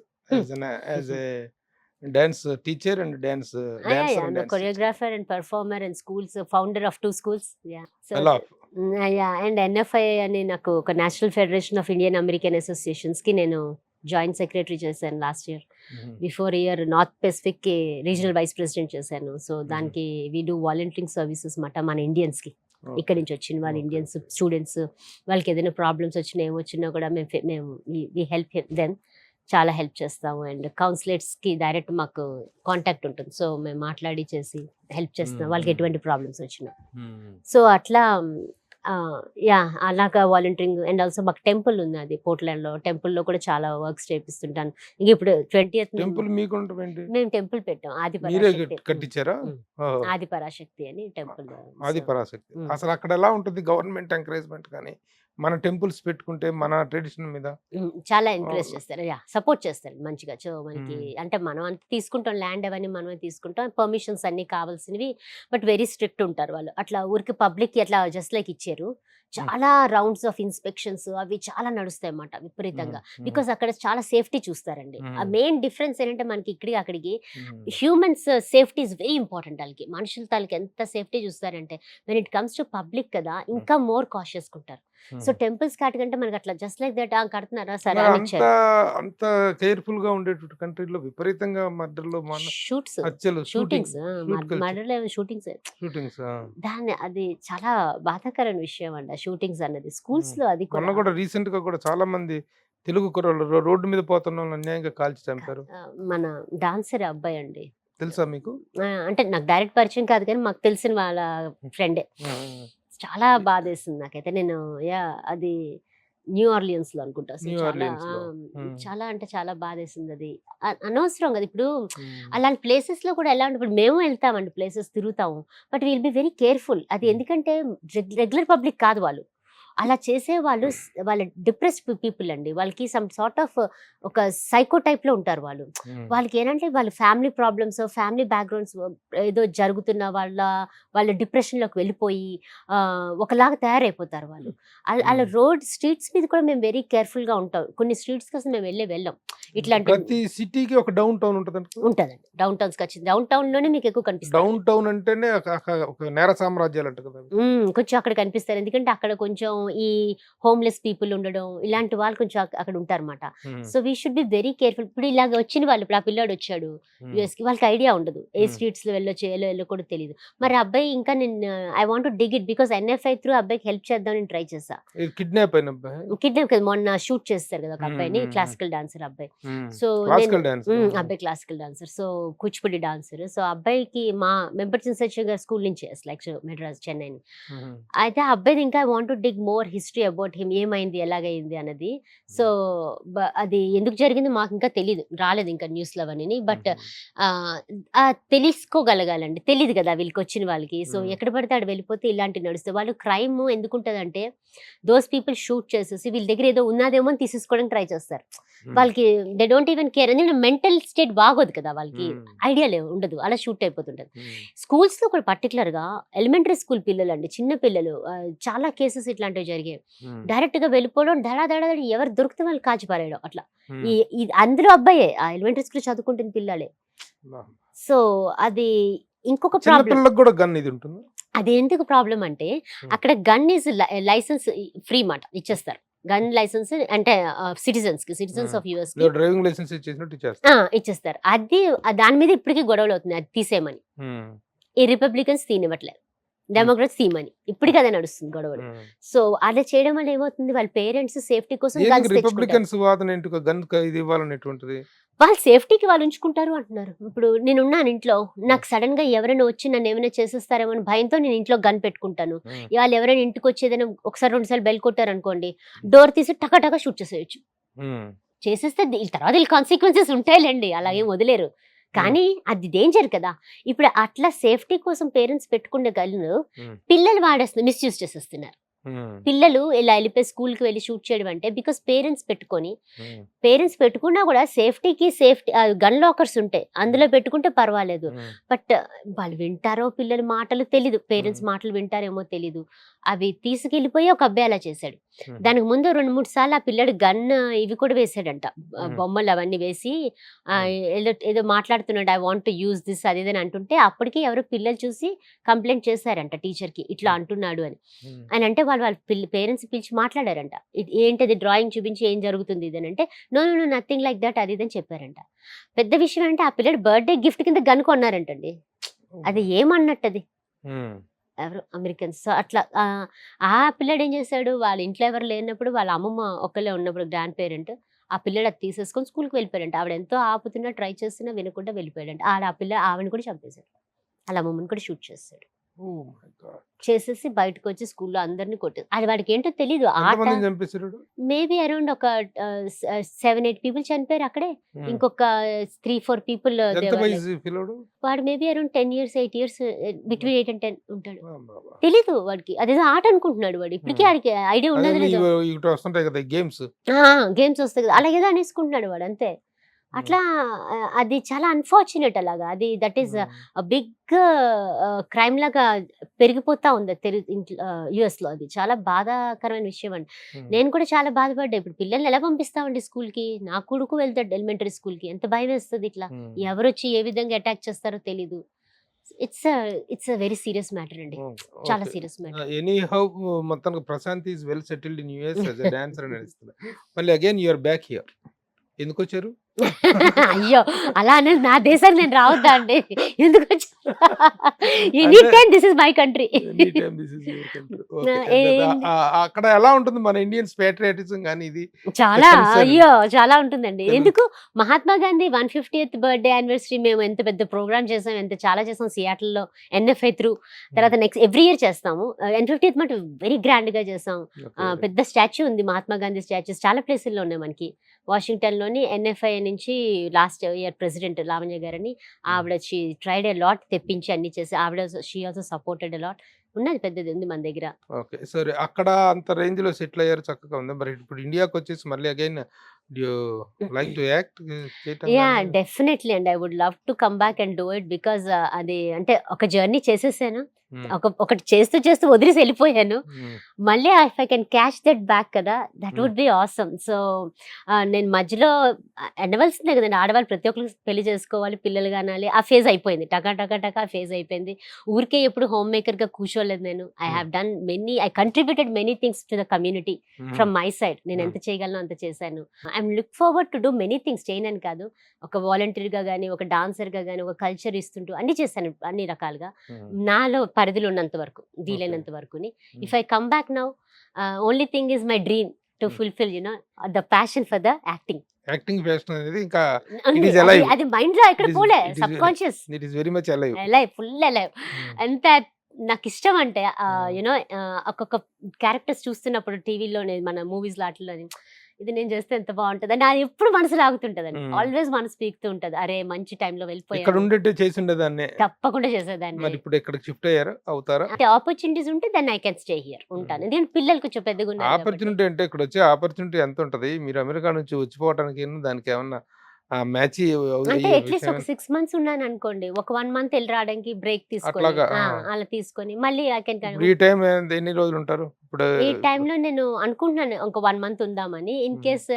as a dance teacher and dancer, choreographer and performer and schools, founder of 2 schools. So and NFI అని నాకు ఒక national federation of Indian American associations కి నేను joint secretary చేశాను last year. Before year north Pacific కి regional vice president చేశాను. So దానికి we do volunteering services మాట మన ఇండియన్స్ కి, ఇక్కడి నుంచి వచ్చిన వాళ్ళ ఇండియన్స్ స్టూడెంట్స్, వాళ్ళకి ఏదైనా ప్రాబ్లమ్స్ వచ్చినా ఏమొచ్చినా కూడా మేము వీ హెల్ప్ దెమ్, చాలా హెల్ప్ చేస్తాము. అండ్ కౌన్సిలేట్స్కి డైరెక్ట్ మాకు కాంటాక్ట్ ఉంటుంది, సో మేము మాట్లాడి చేసి హెల్ప్ చేస్తాం వాళ్ళకి ఎటువంటి ప్రాబ్లమ్స్ వచ్చినా. సో అట్లా యా అలాగా వాలంటీరింగ్ అండ్ ఆల్సో మాకు టెంపుల్ ఉంది, అది పోర్ట్లాండ్లో. టెంపుల్లో కూడా చాలా వర్క్స్ చేపిస్తుంటాను. ఇంక ఇప్పుడు 20th టెంపుల్ మీకు ఉండటమేంటి? మేము టెంపుల్ పెట్టాం, ఆది మీరే పరాశక్తి. కట్టించారా? ఓహో. ఆది పరాశక్తి అని టెంపుల్. ఆది పరాశక్తి. ఉమ్. అసలు అక్కడ ఎలా ఉంటుంది గవర్నమెంట్ ఎంకరేజ్మెంట్ కానీ మన టెంపుల్స్ పెట్టుకుంటే మన ట్రెడిషన్ మీద? చాలా ఎంకరేజ్ చేస్తారు, యా సపోర్ట్ చేస్తారు మంచిగా. సో మనకి మ్మ్. అంటే మనం అంత తీసుకుంటాం, ల్యాండ్ అవన్నీ మనమే తీసుకుంటాం, పర్మిషన్స్ అన్ని కావాల్సినవి, బట్ వెరీ స్ట్రిక్ట్ ఉంటారు వాళ్ళు. అట్లా ఊరికి పబ్లిక్ అట్లా జస్ట్ లైక్ ఇచ్చారు. చాలా రౌండ్స్ ఆఫ్ ఇన్స్పెక్షన్స్ అవి చాలా నడుస్తాయి అన్నమాట విపరీతంగా, బికాస్ అక్కడ చాలా సేఫ్టీ చూస్తారండి. ఆ మెయిన్ డిఫరెన్స్ ఏంటంటే మనకి ఇక్కడికి అక్కడికి humans safety is very important. వాళ్ళకి మనుషుల తాలకి ఎంత సేఫ్టీ చూస్తారంటే when it comes to public కదా ఇంకా మోర్ కాషియస్ ఉంటారు. సో టెంపుల్స్ కాటికంటే మనకి అట్లా జస్ట్ లైక్ దట్ కడుతున్నారా సరే మరి అని అంత ఇచ్చారు. అంత కేర్ఫుల్ గా ఉండేటువంటి కంట్రీలో విపరీతంగా మర్డర్లు షూట్స్, హత్యలు షూటింగ్స్, shoot మర్డర్లో షూటింగ్స్, షూటింగ్స్ దాన్ని అది చాలా బాధాకరమైన విషయం అండి. షూటింగ్స్ అన్నది స్కూల్స్ లో అది మొన్న కూడా రీసెంట్ గా కూడా చాలా మంది తెలుగు కుర్రోళ్ళు రోడ్డు మీద పోతున్న వాళ్ళని అన్యాయంగా కాల్చి చంపారు. మన డాన్సర్ అబ్బాయి అండి. తెలుసా మీకు? అంటే నాకు డైరెక్ట్ పరిచయం కాదు కానీ మాకు తెలిసిన వాళ్ళ ఫ్రెండే. చాలా బాధేస్తుంది నాకైతే. నేను అది న్యూ ఆర్లియన్స్ లో అనుకుంటా. సో న్యూ చాలా ఆర్లియన్స్ లో. చాలా అంటే చాలా బాధేస్తుంది అది. అనవసరం కదా ఇప్పుడు అలాంటి ప్లేసెస్ లో కూడా. ఎలా అంటే ఇప్పుడు మేము వెళ్తామండి, ప్లేసెస్ తిరుగుతాము, but will be very careful. అది ఎందుకంటే రెగ్యులర్ పబ్లిక్ కాదు వాళ్ళు, అలా చేసే వాళ్ళు వాళ్ళ డిప్రెస్డ్ పీపుల్ అండి. వాళ్ళకి సమ్ సార్ట్ ఆఫ్ ఒక సైకో టైప్ లో ఉంటారు వాళ్ళు. వాళ్ళకి ఏంటంటే వాళ్ళ ఫ్యామిలీ ప్రాబ్లమ్స్, ఫ్యామిలీ బ్యాక్గ్రౌండ్స్ ఏదో జరుగుతున్న వాళ్ళ డిప్రెషన్లోకి వెళ్ళిపోయి ఒకలాగా తయారైపోతారు వాళ్ళు. అలా రోడ్ స్ట్రీట్స్ మీద కూడా మేము వెరీ కేర్ఫుల్ గా ఉంటాం. కొన్ని స్ట్రీట్స్ కోసం మేము వెళ్ళాం. ఇట్లాంటి ప్రతి సిటీకి ఒక డౌన్ టౌన్ ఉంటదండి. ఉంటదండి. డౌన్ టౌన్స్ ఖచ్చితంగా డౌన్ టౌన్ లోనే మీకు ఎక్కువ కనిపిస్తుంది. డౌన్ టౌన్ అంటేనే ఒక నేర సామ్రాజ్యాలు అంట కదా. కొంచెం అక్కడ కనిపిస్తారు, ఎందుకంటే అక్కడ కొంచెం ఈ హోమ్లెస్ పీపుల్ ఉండడం ఇలాంటి వాళ్ళు కొంచెం అక్కడ ఉంటారన్నమాట. So we should be very careful. ఇప్పుడు ఇలాగ వచ్చిన వాళ్ళు, ఇప్పుడు ఆ పిల్లాడు వచ్చాడు యుఎస్ కి, వాళ్ళకి ఐడియా ఉండదు ఏ స్ట్రీట్స్ లో వెళ్ళో కూడా తెలియదు. మరి అబ్బాయి ఇంకా నేను I want to dig it because NFI through అబ్బాయికి హెల్ప్ చేద్దాం నేను ట్రై చేసా. కిడ్నాప్ అయిన అబ్బాయి. కిడ్నాప్ కదా, మొన్న షూట్ చేస్తారు కదా ఒక అబ్బాయిని, క్లాసికల్ డాన్సర్ అబ్బాయి. సో అబ్బాయి classical dancer, so Kuchipudi dancer. So అబ్బాయికి మా మెంబర్స్ గారు స్కూల్ నుంచి లైక్ మెడ్రాస్ చెన్నై. అయితే ఆ అబ్బాయి ఇంకా I want to dig more history about him, ఏమైంది ఎలాగైంది అన్నది. సో అది ఎందుకు జరిగింది మాకు ఇంకా తెలియదు, రాలేదు ఇంకా న్యూస్ లో అవన్నీ. బట్ తెలుసుకోగలగాలండి, తెలియదు కదా వీళ్ళకి వచ్చిన వాళ్ళకి. సో ఎక్కడ పడితే ఆడ వెళ్ళిపోతే ఇలాంటివి నడుస్తాయి. వాళ్ళు క్రైమ్ ఎందుకు ఉంటుందంటే దోస్ పీపుల్ షూట్ చేసేసి వీళ్ళ దగ్గర ఏదో ఉన్నదేమో అని తీసేసుకోవడానికి ట్రై చేస్తారు. వాళ్ళకి దే డోంట్ ఈవెన్ కేర్. ఎందుకంటే మెంటల్ స్టేట్ బాగోదు కదా వాళ్ళకి, ఐడియా ఉండదు, అలా షూట్ అయిపోతుంటది. స్కూల్స్ లో కూడా పర్టికులర్ గా ఎలిమెంటరీ స్కూల్ పిల్లలు అండి, చిన్న పిల్లలు, చాలా కేసెస్ ఇట్లాంటివి జరిగాయి. డైరెక్ట్ గా వెళ్ళిపోవడం, దడా ఎవరు దొరికితే వాళ్ళు కాల్చి పారేయడం అట్లా. అందులో అబ్బాయే ఆ ఎలిమెంటరీ స్కూల్ చదువుకుంటున్న పిల్లలే. సో అది ఇంకొక ప్రాబ్లం. అది ఎందుకు ప్రాబ్లం అంటే అక్కడ గన్ ఈజ్ లైసెన్స్ ఫ్రీ మాట ఇచ్చేస్తారు. గన్ లైసెన్స్ అంటే citizens of US driving licence ఇచ్చేస్తారు. అది దాని మీద ఇప్పటికీ గొడవలు అవుతుంది, అది తీసేయమని. ఈ రిపబ్లికన్స్ తీనివ్వట్లేదు, డెమోక్రాట్స్ తీయమని ఇప్పటికీ అదే నడుస్తుంది గొడవలు. సో అలా చేయడం వల్ల ఏమవుతుంది, వాళ్ళ పేరెంట్స్ సేఫ్టీ కోసం రిపబ్లికన్స్ వాదన గన్ ఇది ఇవ్వాలనేటువంటిది. వాళ్ళ సేఫ్టీకి వాళ్ళు ఉంచుకుంటారు అంటున్నారు. ఇప్పుడు నేను ఉన్నాను ఇంట్లో, నాకు సడన్ గా ఎవరైనా వచ్చి నన్ను ఏమైనా చేసేస్తారేమో అని భయంతో నేను ఇంట్లో గన్ పెట్టుకుంటాను. వాళ్ళు ఎవరైనా ఇంటికి వచ్చి ఏదైనా ఒకసారి 2 సార్లు బెల్ కొట్టారు అనుకోండి, డోర్ తీసి టకా షూట్ చేసేయచ్చు. చేసేస్తే తర్వాత కాన్సిక్వెన్సెస్ ఉంటాయిలేండి, అలాగే వదిలేరు. కానీ అది డేంజర్ కదా. ఇప్పుడు అట్లా సేఫ్టీ కోసం పేరెంట్స్ పెట్టుకునే గన్ను పిల్లలు వాడేస్తున్నారు, మిస్యూజ్ చేసేస్తున్నారు. పిల్లలు ఇలా వెళ్ళిపోయి స్కూల్కి వెళ్ళి షూట్ చేయడం అంటే బికాస్ పేరెంట్స్ పెట్టుకున్నా కూడా సేఫ్టీ గన్ లాకర్స్ ఉంటాయి, అందులో పెట్టుకుంటే పర్వాలేదు. బట్ వాళ్ళు వింటారో పిల్లల మాటలు తెలీదు, పేరెంట్స్ మాటలు వింటారేమో తెలీదు. అవి తీసుకెళ్ళిపోయి ఒక అబ్బాయి అలా చేశాడు. దానికి ముందు 2-3 సార్లు ఆ పిల్లడు గన్ ఇవి కూడా వేసాడంట, బొమ్మలు అవన్నీ వేసి ఏదో మాట్లాడుతున్నాడు, I want to use this అది అని అంటుంటే అప్పటికి ఎవరో పిల్లలు చూసి కంప్లైంట్ చేశారంట టీచర్కి, ఇట్లా అంటున్నాడు అని. అంటే వాళ్ళ పేరెంట్స్ పిలిచి మాట్లాడారంట, ఏంటది డ్రాయింగ్ చూపించి ఏం జరుగుతుంది ఇది అని అంటే నో నథింగ్ లైక్ దట్ అది అని చెప్పారంట. పెద్ద విషయం అంటే ఆ పిల్లడు బర్త్డే గిఫ్ట్ కింద గన్ కొన్నారంటండి. అది ఏమన్నట్టు అది ఎవరు అమెరికన్స్. సో అట్లా ఆ పిల్లడు ఏం చేశాడు, వాళ్ళ ఇంట్లో ఎవరు లేనప్పుడు వాళ్ళ అమ్మమ్మ ఒక్కలే ఉన్నప్పుడు గ్రాండ్ పేరెంట్, ఆ పిల్లడు అది తీసేసుకొని స్కూల్కి వెళ్ళిపోయాడంట. ఆవిడ ఎంతో ఆపుతున్నా ట్రై చేస్తున్నా వినకుండా వెళ్ళిపోయాడంట. ఆవిడని కూడా చంపేశాడు, వాళ్ళ అమ్మమ్మని కూడా షూట్ చేస్తాడు. Oh my God. చేసేసి బయటకు వచ్చి స్కూల్లో అందరిని కొట్టేది. అది వాడికి ఏంటో తెలీదు. ఆట ఎంతమందిని చంపేశాడు? మేబీ అరౌండ్ ఒక 7-8 పీపుల్ చనిపోయారు అక్కడే. ఇంకొక 3-4 పీపుల్ ఎంత వయసు పిల్లడు? వాడు maybe around 10 years 8 years between 8 and 10 ఉంటాడు. బాబా. తెలీదు వాడికి, అదేదో ఆట అనుకుంటున్నాడు వాడు. ఇప్పటికీ వాడికి ఐడియా అదే ఉండదు లేదు. ఇటు వస్తుంటాయి కదా గేమ్స్. గేమ్స్ వస్తాయి కదా, అలాగేదో అనేసుకుంటున్నాడు వాడు అంతే. అట్లా అది చాలా అన్ఫార్చునేట్. అలాగా అది దట్ ఈస్ బిగ్ క్రైమ్ లాగా పెరిగిపోతా ఉంది US లో. అది చాలా బాధాకరమైన విషయం అండి. నేను కూడా చాలా బాధపడ్డా. ఇప్పుడు పిల్లల్ని ఎలా పంపిస్తామండి స్కూల్కి? నా కొడుకు వెళ్తాడు ఎలిమెంటరీ స్కూల్కి. ఎంత భయం వేస్తుంది ఇట్లా. ఎవరు వచ్చి ఏ విధంగా అటాక్ చేస్తారో తెలీదు. ఇట్స్ వెరీ సీరియస్ మ్యాటర్ అండి, చాలా సీరియస్ మ్యాటర్. ఎనీ హౌ మొత్తానికి Prashant is well settled in US as a dancer అని అనిపిస్తుంది. మళ్ళీ again you are back here. ఎందుకు వచ్చారు? అయ్యో, అలా అనేది నా దేశానికి నేను రావద్దా అండి? ఎందుకు any time this is my country. అక్కడ ఎలా ఉంటుంది మన ఇండియన్స్ పేట్రియాటిజం కానీ ఇది? చాలా, అయ్యో చాలా ఉంటుందండి. ఎందుకు Mahatma Gandhi 150th birthday anniversary మేము ఎంత పెద్ద ప్రోగ్రామ్ చేసాం, ఎంత చాలా చేసాం సియాటిల్లో NFA త్రూ. తర్వాత నెక్స్ట్ ఎవ్రీ ఇయర్ చేస్తాము. 150th మాట వెరీ గ్రాండ్ గా చేసాం. పెద్ద స్టాచ్యూ ఉంది, మహాత్మా గాంధీ స్టాచ్యూస్ చాలా ప్లేసుల్లో ఉన్నాయి మనకి. వాషింగ్టన్ లోని NFA నుంచి లాస్ట్ ఇయర్ ప్రెసిడెంట్ లావణ్య గారని ఆవిడ షీ ట్రైడ్ ఎ లాట్ తెప్పించి అన్ని చేసి ఆవిడ she also supported a lot. ఉన్నది పెద్దది ఉంది మన దగ్గర. ఓకే, సరే. అక్కడ అంత రేంజ్ లో సెటిల్ అయ్యారు, చక్కగా ఉంది. మరి ఇప్పుడు ఇండియాకి వచ్చేసి మళ్ళీ again like to act? Yeah, definitely and I would love to come back and do it. Because అది అంటే ఒక జర్నీ చేసేసాను. ఒకటి చేస్తూ చేస్తూ వదిలేసి వెళ్ళిపోయాను. మళ్ళీ if I can catch that back కదా, that would be awesome. So నేను మధ్యలో అనవలసిందే కదండి, ఆడవాళ్ళు ప్రతి ఒక్కరికి పెళ్లి చేసుకోవాలి, పిల్లలు కానాలి. ఆ ఫేజ్ అయిపోయింది, టకా టకా టకా ఫేజ్ అయిపోయింది. ఊరికే ఎప్పుడు హోమ్ మేకర్ గా కూర్చోలేదు నేను. I contributed many things to the community from my side. నేను ఎంత చేయగలను అంత చేశాను. I'm look forward to do many things. చేయనని కాదు, ఒక వాలంటీర్గా కానీ, ఒక డాన్సర్గా కానీ, ఒక కల్చర్ ఇస్తుంటూ అన్ని చేశాను, అన్ని రకాలుగా నాలో పరిధిలో ఉన్నంత వరకు, వీలైనంత వరకుని. If I come back now, only thing is my dream to fulfil the passion for the acting. Acting passion అనేది ఇంకా అది మైండ్ లో ఎక్కడ పోలే, subconscious, it is very much alive, full alive. ఎంత నాకు ఇష్టం అంటే యునో ఒక్కొక్క క్యారెక్టర్స్ చూస్తున్నప్పుడు టీవీలోనే, మన మూవీస్ లాట్లోని, ఇది నేను చేస్తే ఎంత బాగుంటుంది అని అది ఎప్పుడు మనసు లాగుతుంటదండి. ఆల్వేస్ మనసు పీకుతూ ఉంటది, అరే మంచి టైంలో వెళ్ళిపోయాను, తప్పకుండా చేసేదాన్ని. మరి ఇప్పుడు ఎక్కడికి షిఫ్ట్ అయ్యారు అవుతారా? ఆపర్చునిటీస్ ఉంటే దాన్ని ఐ కెన్ స్టే హియర్, ఉంటాను. ఎందుకంటే పిల్లలు కొంచెం పెద్దగా ఉన్నారు. ఆపర్చునిటీ అంటే ఇక్కడ వచ్చే ఆపర్చునిటీ ఎంత ఉంటది? మీరు అమెరికా నుంచి వచ్చిపోవడానికి దానికి ఏమన్నా మ్యాచ్ అంటే అట్లీస్ట్ ఒక 6 months ఉన్నాను అనుకోండి, ఒక 1 month వెళ్ళి రావడానికి బ్రేక్ తీసుకొని అలా తీసుకొని మళ్ళీ ఐ కెన్. ఈ టైం ఎన్ని రోజులు ఉంటారు ఇప్పుడు? ఈ టైంలో నేను అనుకుంటున్నాను ఒక 1 month ఉందామని. In case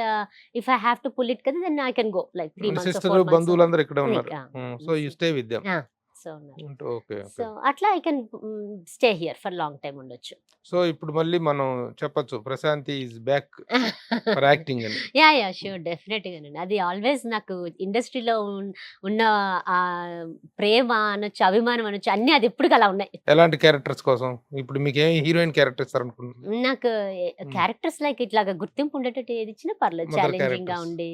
if I have to pull it కదా, then I can go like 3 months. Sister బంధువులందరూ ఇక్కడ ఉన్నారు, so you stay with them. So అట్లా I can stay here for long time ఉండొచ్చు. సో ఇప్పుడు మళ్ళీ మనం చెప్పొచ్చు Prashanthi is back for acting అని. యా ష్యూర్, డెఫినెట్ గానండి. అది ఆల్వేస్ నాకు ఇండస్ట్రీలో ఉన్న ప్రేమ అనొచ్చు, అభిమానం అనొచ్చు, అన్ని అది ఎప్పుడు అలా ఉన్నాయి. ఎలాంటి క్యారెక్టర్స్ కోసం ఇప్పుడు మీకు ఏం హీరోయిన్ క్యారెక్టర్స్ అనుకుంటున్నారు? నాకు క్యారెక్టర్స్ లైక్ ఇట్లాగా గుర్తింపు ఉండేటట్టు ఏది ఇచ్చినా పర్లేదు, ఛాలెంజింగ్ గా ఉండి.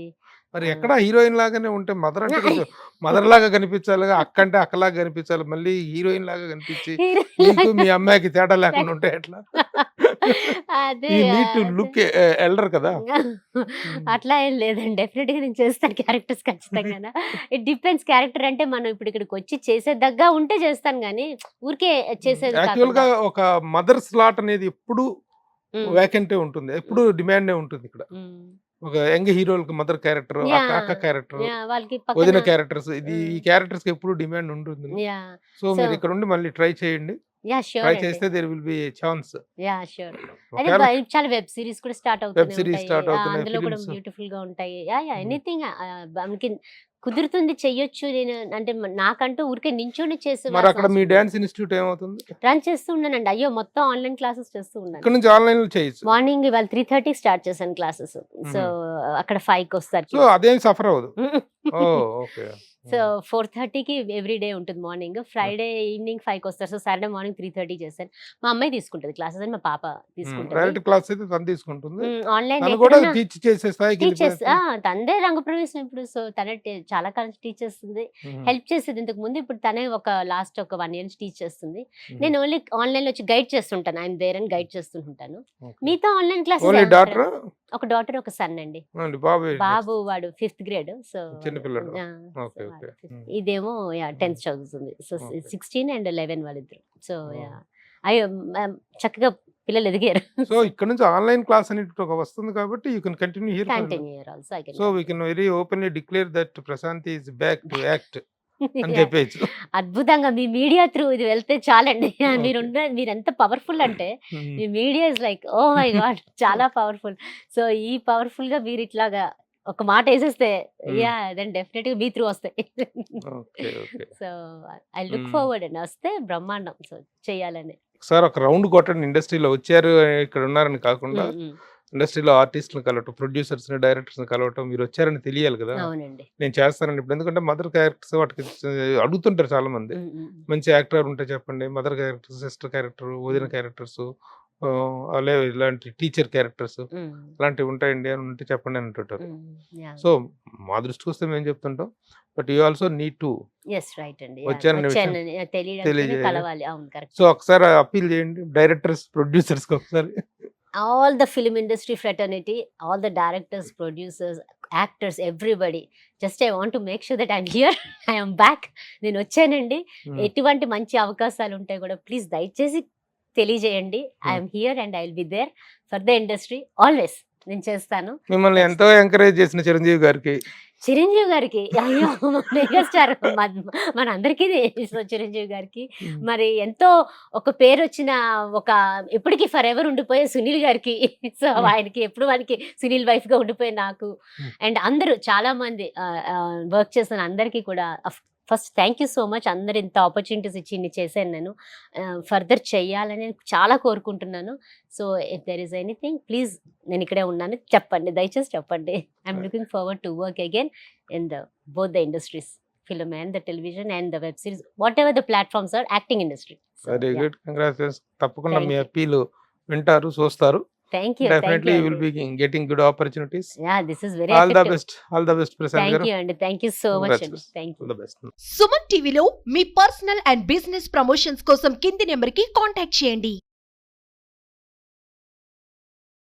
మరి ఎక్కడ హీరోయిన్ లాగానే ఉంటే మదర్ అంటే కొంచెం మదర్ లాగా కనిపించాలి, అక్క అంటే అక్కలాగా కనిపించాలి, మళ్ళీ హీరోయిన్ లాగా కనిపించి మీకు మీ అమ్మాయికి తేడా లేకుండా ఉంటే ఎట్లా? లుక్ ఎల్డర్ కదా. అట్లా ఏం లేదండి, డెఫినెట్ గా నేను చేస్తాను క్యారెక్టర్స్ ఖచ్చితంగా. It depends. క్యారెక్టర్ అంటే మనం ఇప్పుడు ఇక్కడికి వచ్చి చేసేదగ్గా ఉంటే చేస్తాను, కానీ ఊరికే చేసేది. యాక్చువల్ గా ఒక మదర్ స్లాట్ అనేది ఎప్పుడు వేకెంటే ఉంటుంది, ఎప్పుడు డిమాండ్ ఉంటుంది ఇక్కడ. ఒక యంగ్ హీరోలకు మదర్ క్యారెక్టర్, అక్క క్యారెక్టర్, వదిన క్యారెక్టర్స్, ఇది ఈ క్యారెక్టర్స్ కి ఎప్పుడు డిమాండ్ ఉంటుంది. సో మీరు ఇక్కడ ఉండి మళ్ళీ ట్రై చేయండి. ట్రై చేస్తే దేర్ విల్ బి ఛాన్స్. చాలా వెబ్ సిరీస్ కూడా స్టార్ట్ అవుతుంది, అందులో కూడా బ్యూటిఫుల్ గా ఉంటాయి. ఎనీథింగ్ మనకి కుదురుతుంది, చెయ్యొచ్చు. నేను అంటే నాకంటూ ఊరికే నించోని చేసి మీ డాన్స్ ఇన్స్టిట్యూట్ ఏమవుతుంది రన్ చేస్తూ ఉన్నానండి. అయ్యో మొత్తం ఆన్లైన్ క్లాసెస్ చేస్తూ ఉన్నాను. ఇక్కడ నుంచి ఆన్లైన్ లో చేయొచ్చు. మార్నింగ్ ఇవాళ 3:30 స్టార్ట్ చేశాను క్లాసెస్. సో అక్కడ 5కి వస్తారు. సో అదేం సఫర్ అవ్వదు. ఓకే. సో 4:30కి ఎవ్రీ డే ఉంటుంది మార్నింగ్. ఫ్రైడే ఈవినింగ్ 5కి వస్తారు. సో సాటర్డే మార్నింగ్ 3:30 చేశాను. మా అమ్మాయి తీసుకుంటది క్లాసెస్ అని మా పాప తీసుకుంటది. డైరెక్ట్ క్లాస్ అయితే తను తీసుకుంటుంది. ఆన్లైన్ తను కూడా టీచ్ చేసే స్థాయికి టీచర్స్ వెళ్ళిపోయింది. తనదే రంగప్రవేశం ఇప్పుడు. సో తన చాలా కాలం టీచ్ చేస్తుంది, హెల్ప్ చేసేది ఇంతకు ముందు. ఇప్పుడు తనే లాస్ట్ ఒక 1 year నుంచి టీచ్ చేస్తుంది. నేను ఓన్లీ ఆన్లైన్ లో వచ్చి గైడ్ చేస్తుంటాను. ఐఎమ్ దేర్ అని గైడ్ చేస్తుంటాను. మీతో ఆన్లైన్ ఓన్లీ క్లాసెస్ డాక్టర్ ఒక డాటర్ ఒక సన్ అండి. బాబు వాడు 5th grade. సో చిన్నపిల్లడు. Okay, okay. ఇదేమో 10th చదువుతుంది. సో 16 and 11 వాళ్ళిద్దరు. సో అయ్యో చక్కగా పిల్లలు ఎదిగారు. సో ఇక్కడ నుంచి ఆన్లైన్ క్లాస్ అనేది ఒక వస్తుంది కాబట్టి you can continue here. Continue also I can. So we can very openly declare that Prashanti is back to act అని చెప్పేచ్చు. అద్భుతంగా మీ మీడియా త్రూ ఇది వెళ్తే చాలండి. మీరు ఎంత పవర్ఫుల్ అంటే మీ media is like oh my god చాలా పవర్ఫుల్. సో ఈ పవర్ఫుల్ గా మీరు ఇట్లాగా ఒక మాట వేసేస్తే యా దెన్ డెఫినెట్ గా మీ త్రూ వస్తాయి. సో ఐ లుక్ ఫార్వర్డ్ అండి, వస్తే బ్రహ్మాండం. సో చెయ్యాలని సార్ ఒక రౌండ్ కొట్టండి. ఇండస్ట్రీలో వచ్చారు ఇక్కడ ఉన్నారని కాకుండా ఇండస్ట్రీలో ఆర్టిస్ట్ని కలవటం, ప్రొడ్యూసర్స్ని, డైరెక్టర్స్ని కలవటం, మీరు వచ్చారని తెలియాలి కదా. అవునండి. నేను చేస్తానండి ఇప్పుడు, ఎందుకంటే మదర్ క్యారెక్టర్స్ వాటికి అడుగుతుంటారు చాలా మంది. మంచి యాక్టర్ ఉంటే చెప్పండి, మదర్ క్యారెక్టర్, సిస్టర్ క్యారెక్టర్, వదిన క్యారెక్టర్స్, అలాగే ఇలాంటి టీచర్ క్యారెక్టర్స్ అలాంటివి ఉంటాయండి అని ఉంటే చెప్పండి అని అంటుంటారు. సో మా దృష్టికి వస్తే మేము చెప్తుంటాం, but you also need to కలవాలి. అవును, కరెక్ట్. సో ఒకసారి అప్పీల్ చేయండి డైరెక్టర్స్, ప్రొడ్యూసర్స్ ఒకసారి. All the film industry fraternity, all the directors, producers, actors, everybody. Just I want to make sure that I'm here. I am back. నేను వచ్చానండి. ఎటువంటి మంచి అవకాశాలు ఉంటాయి కూడా ప్లీజ్ దయచేసి తెలియజేయండి. I'm here and I will be there for the industry always. నేను చేస్తాను. మిమ్మల్ని ఎంతో ఎంకరేజ్ చేసిన చిరంజీవి గారికి, అయ్యో మెగాస్టార్ మన అందరికీ చిరంజీవి గారికి, మరి ఎంతో ఒక పేరు వచ్చిన ఒక ఎప్పటికీ ఫర్ ఎవర్ ఉండిపోయే సునీల్ గారికి. సో ఆయనకి ఎప్పుడు మనకి సునీల్ వైఫ్ గా ఉండిపోయే నాకు, అండ్ అందరూ చాలా మంది వర్క్ చేస్తున్న అందరికీ కూడా first thank you so much. అందరు ఇంత ఆపర్చునిటీస్ ఇచ్చి ఇన్ని చేశాను. నేను ఫర్దర్ చెయ్యాలని చాలా కోరుకుంటున్నాను. So if there is anything please నేను ఇక్కడే ఉన్నాను, చెప్పండి, దయచేసి చెప్పండి. I'm looking forward to work again in both the industries, film and the television and the web series, whatever the platforms are, acting industry. Very good, congratulations. తప్పకుండా మీ appeal వింటారు, చూస్తారు. Thank you. Definitely you will be getting good opportunities. Yeah, this is very all effective. All the best Prasad garu. Thank you and thank you so much. Thank you. All the best. Suman టీవీలో మీ personal and business promotions కోసం కింది నెంబర్కి contact చేయండి.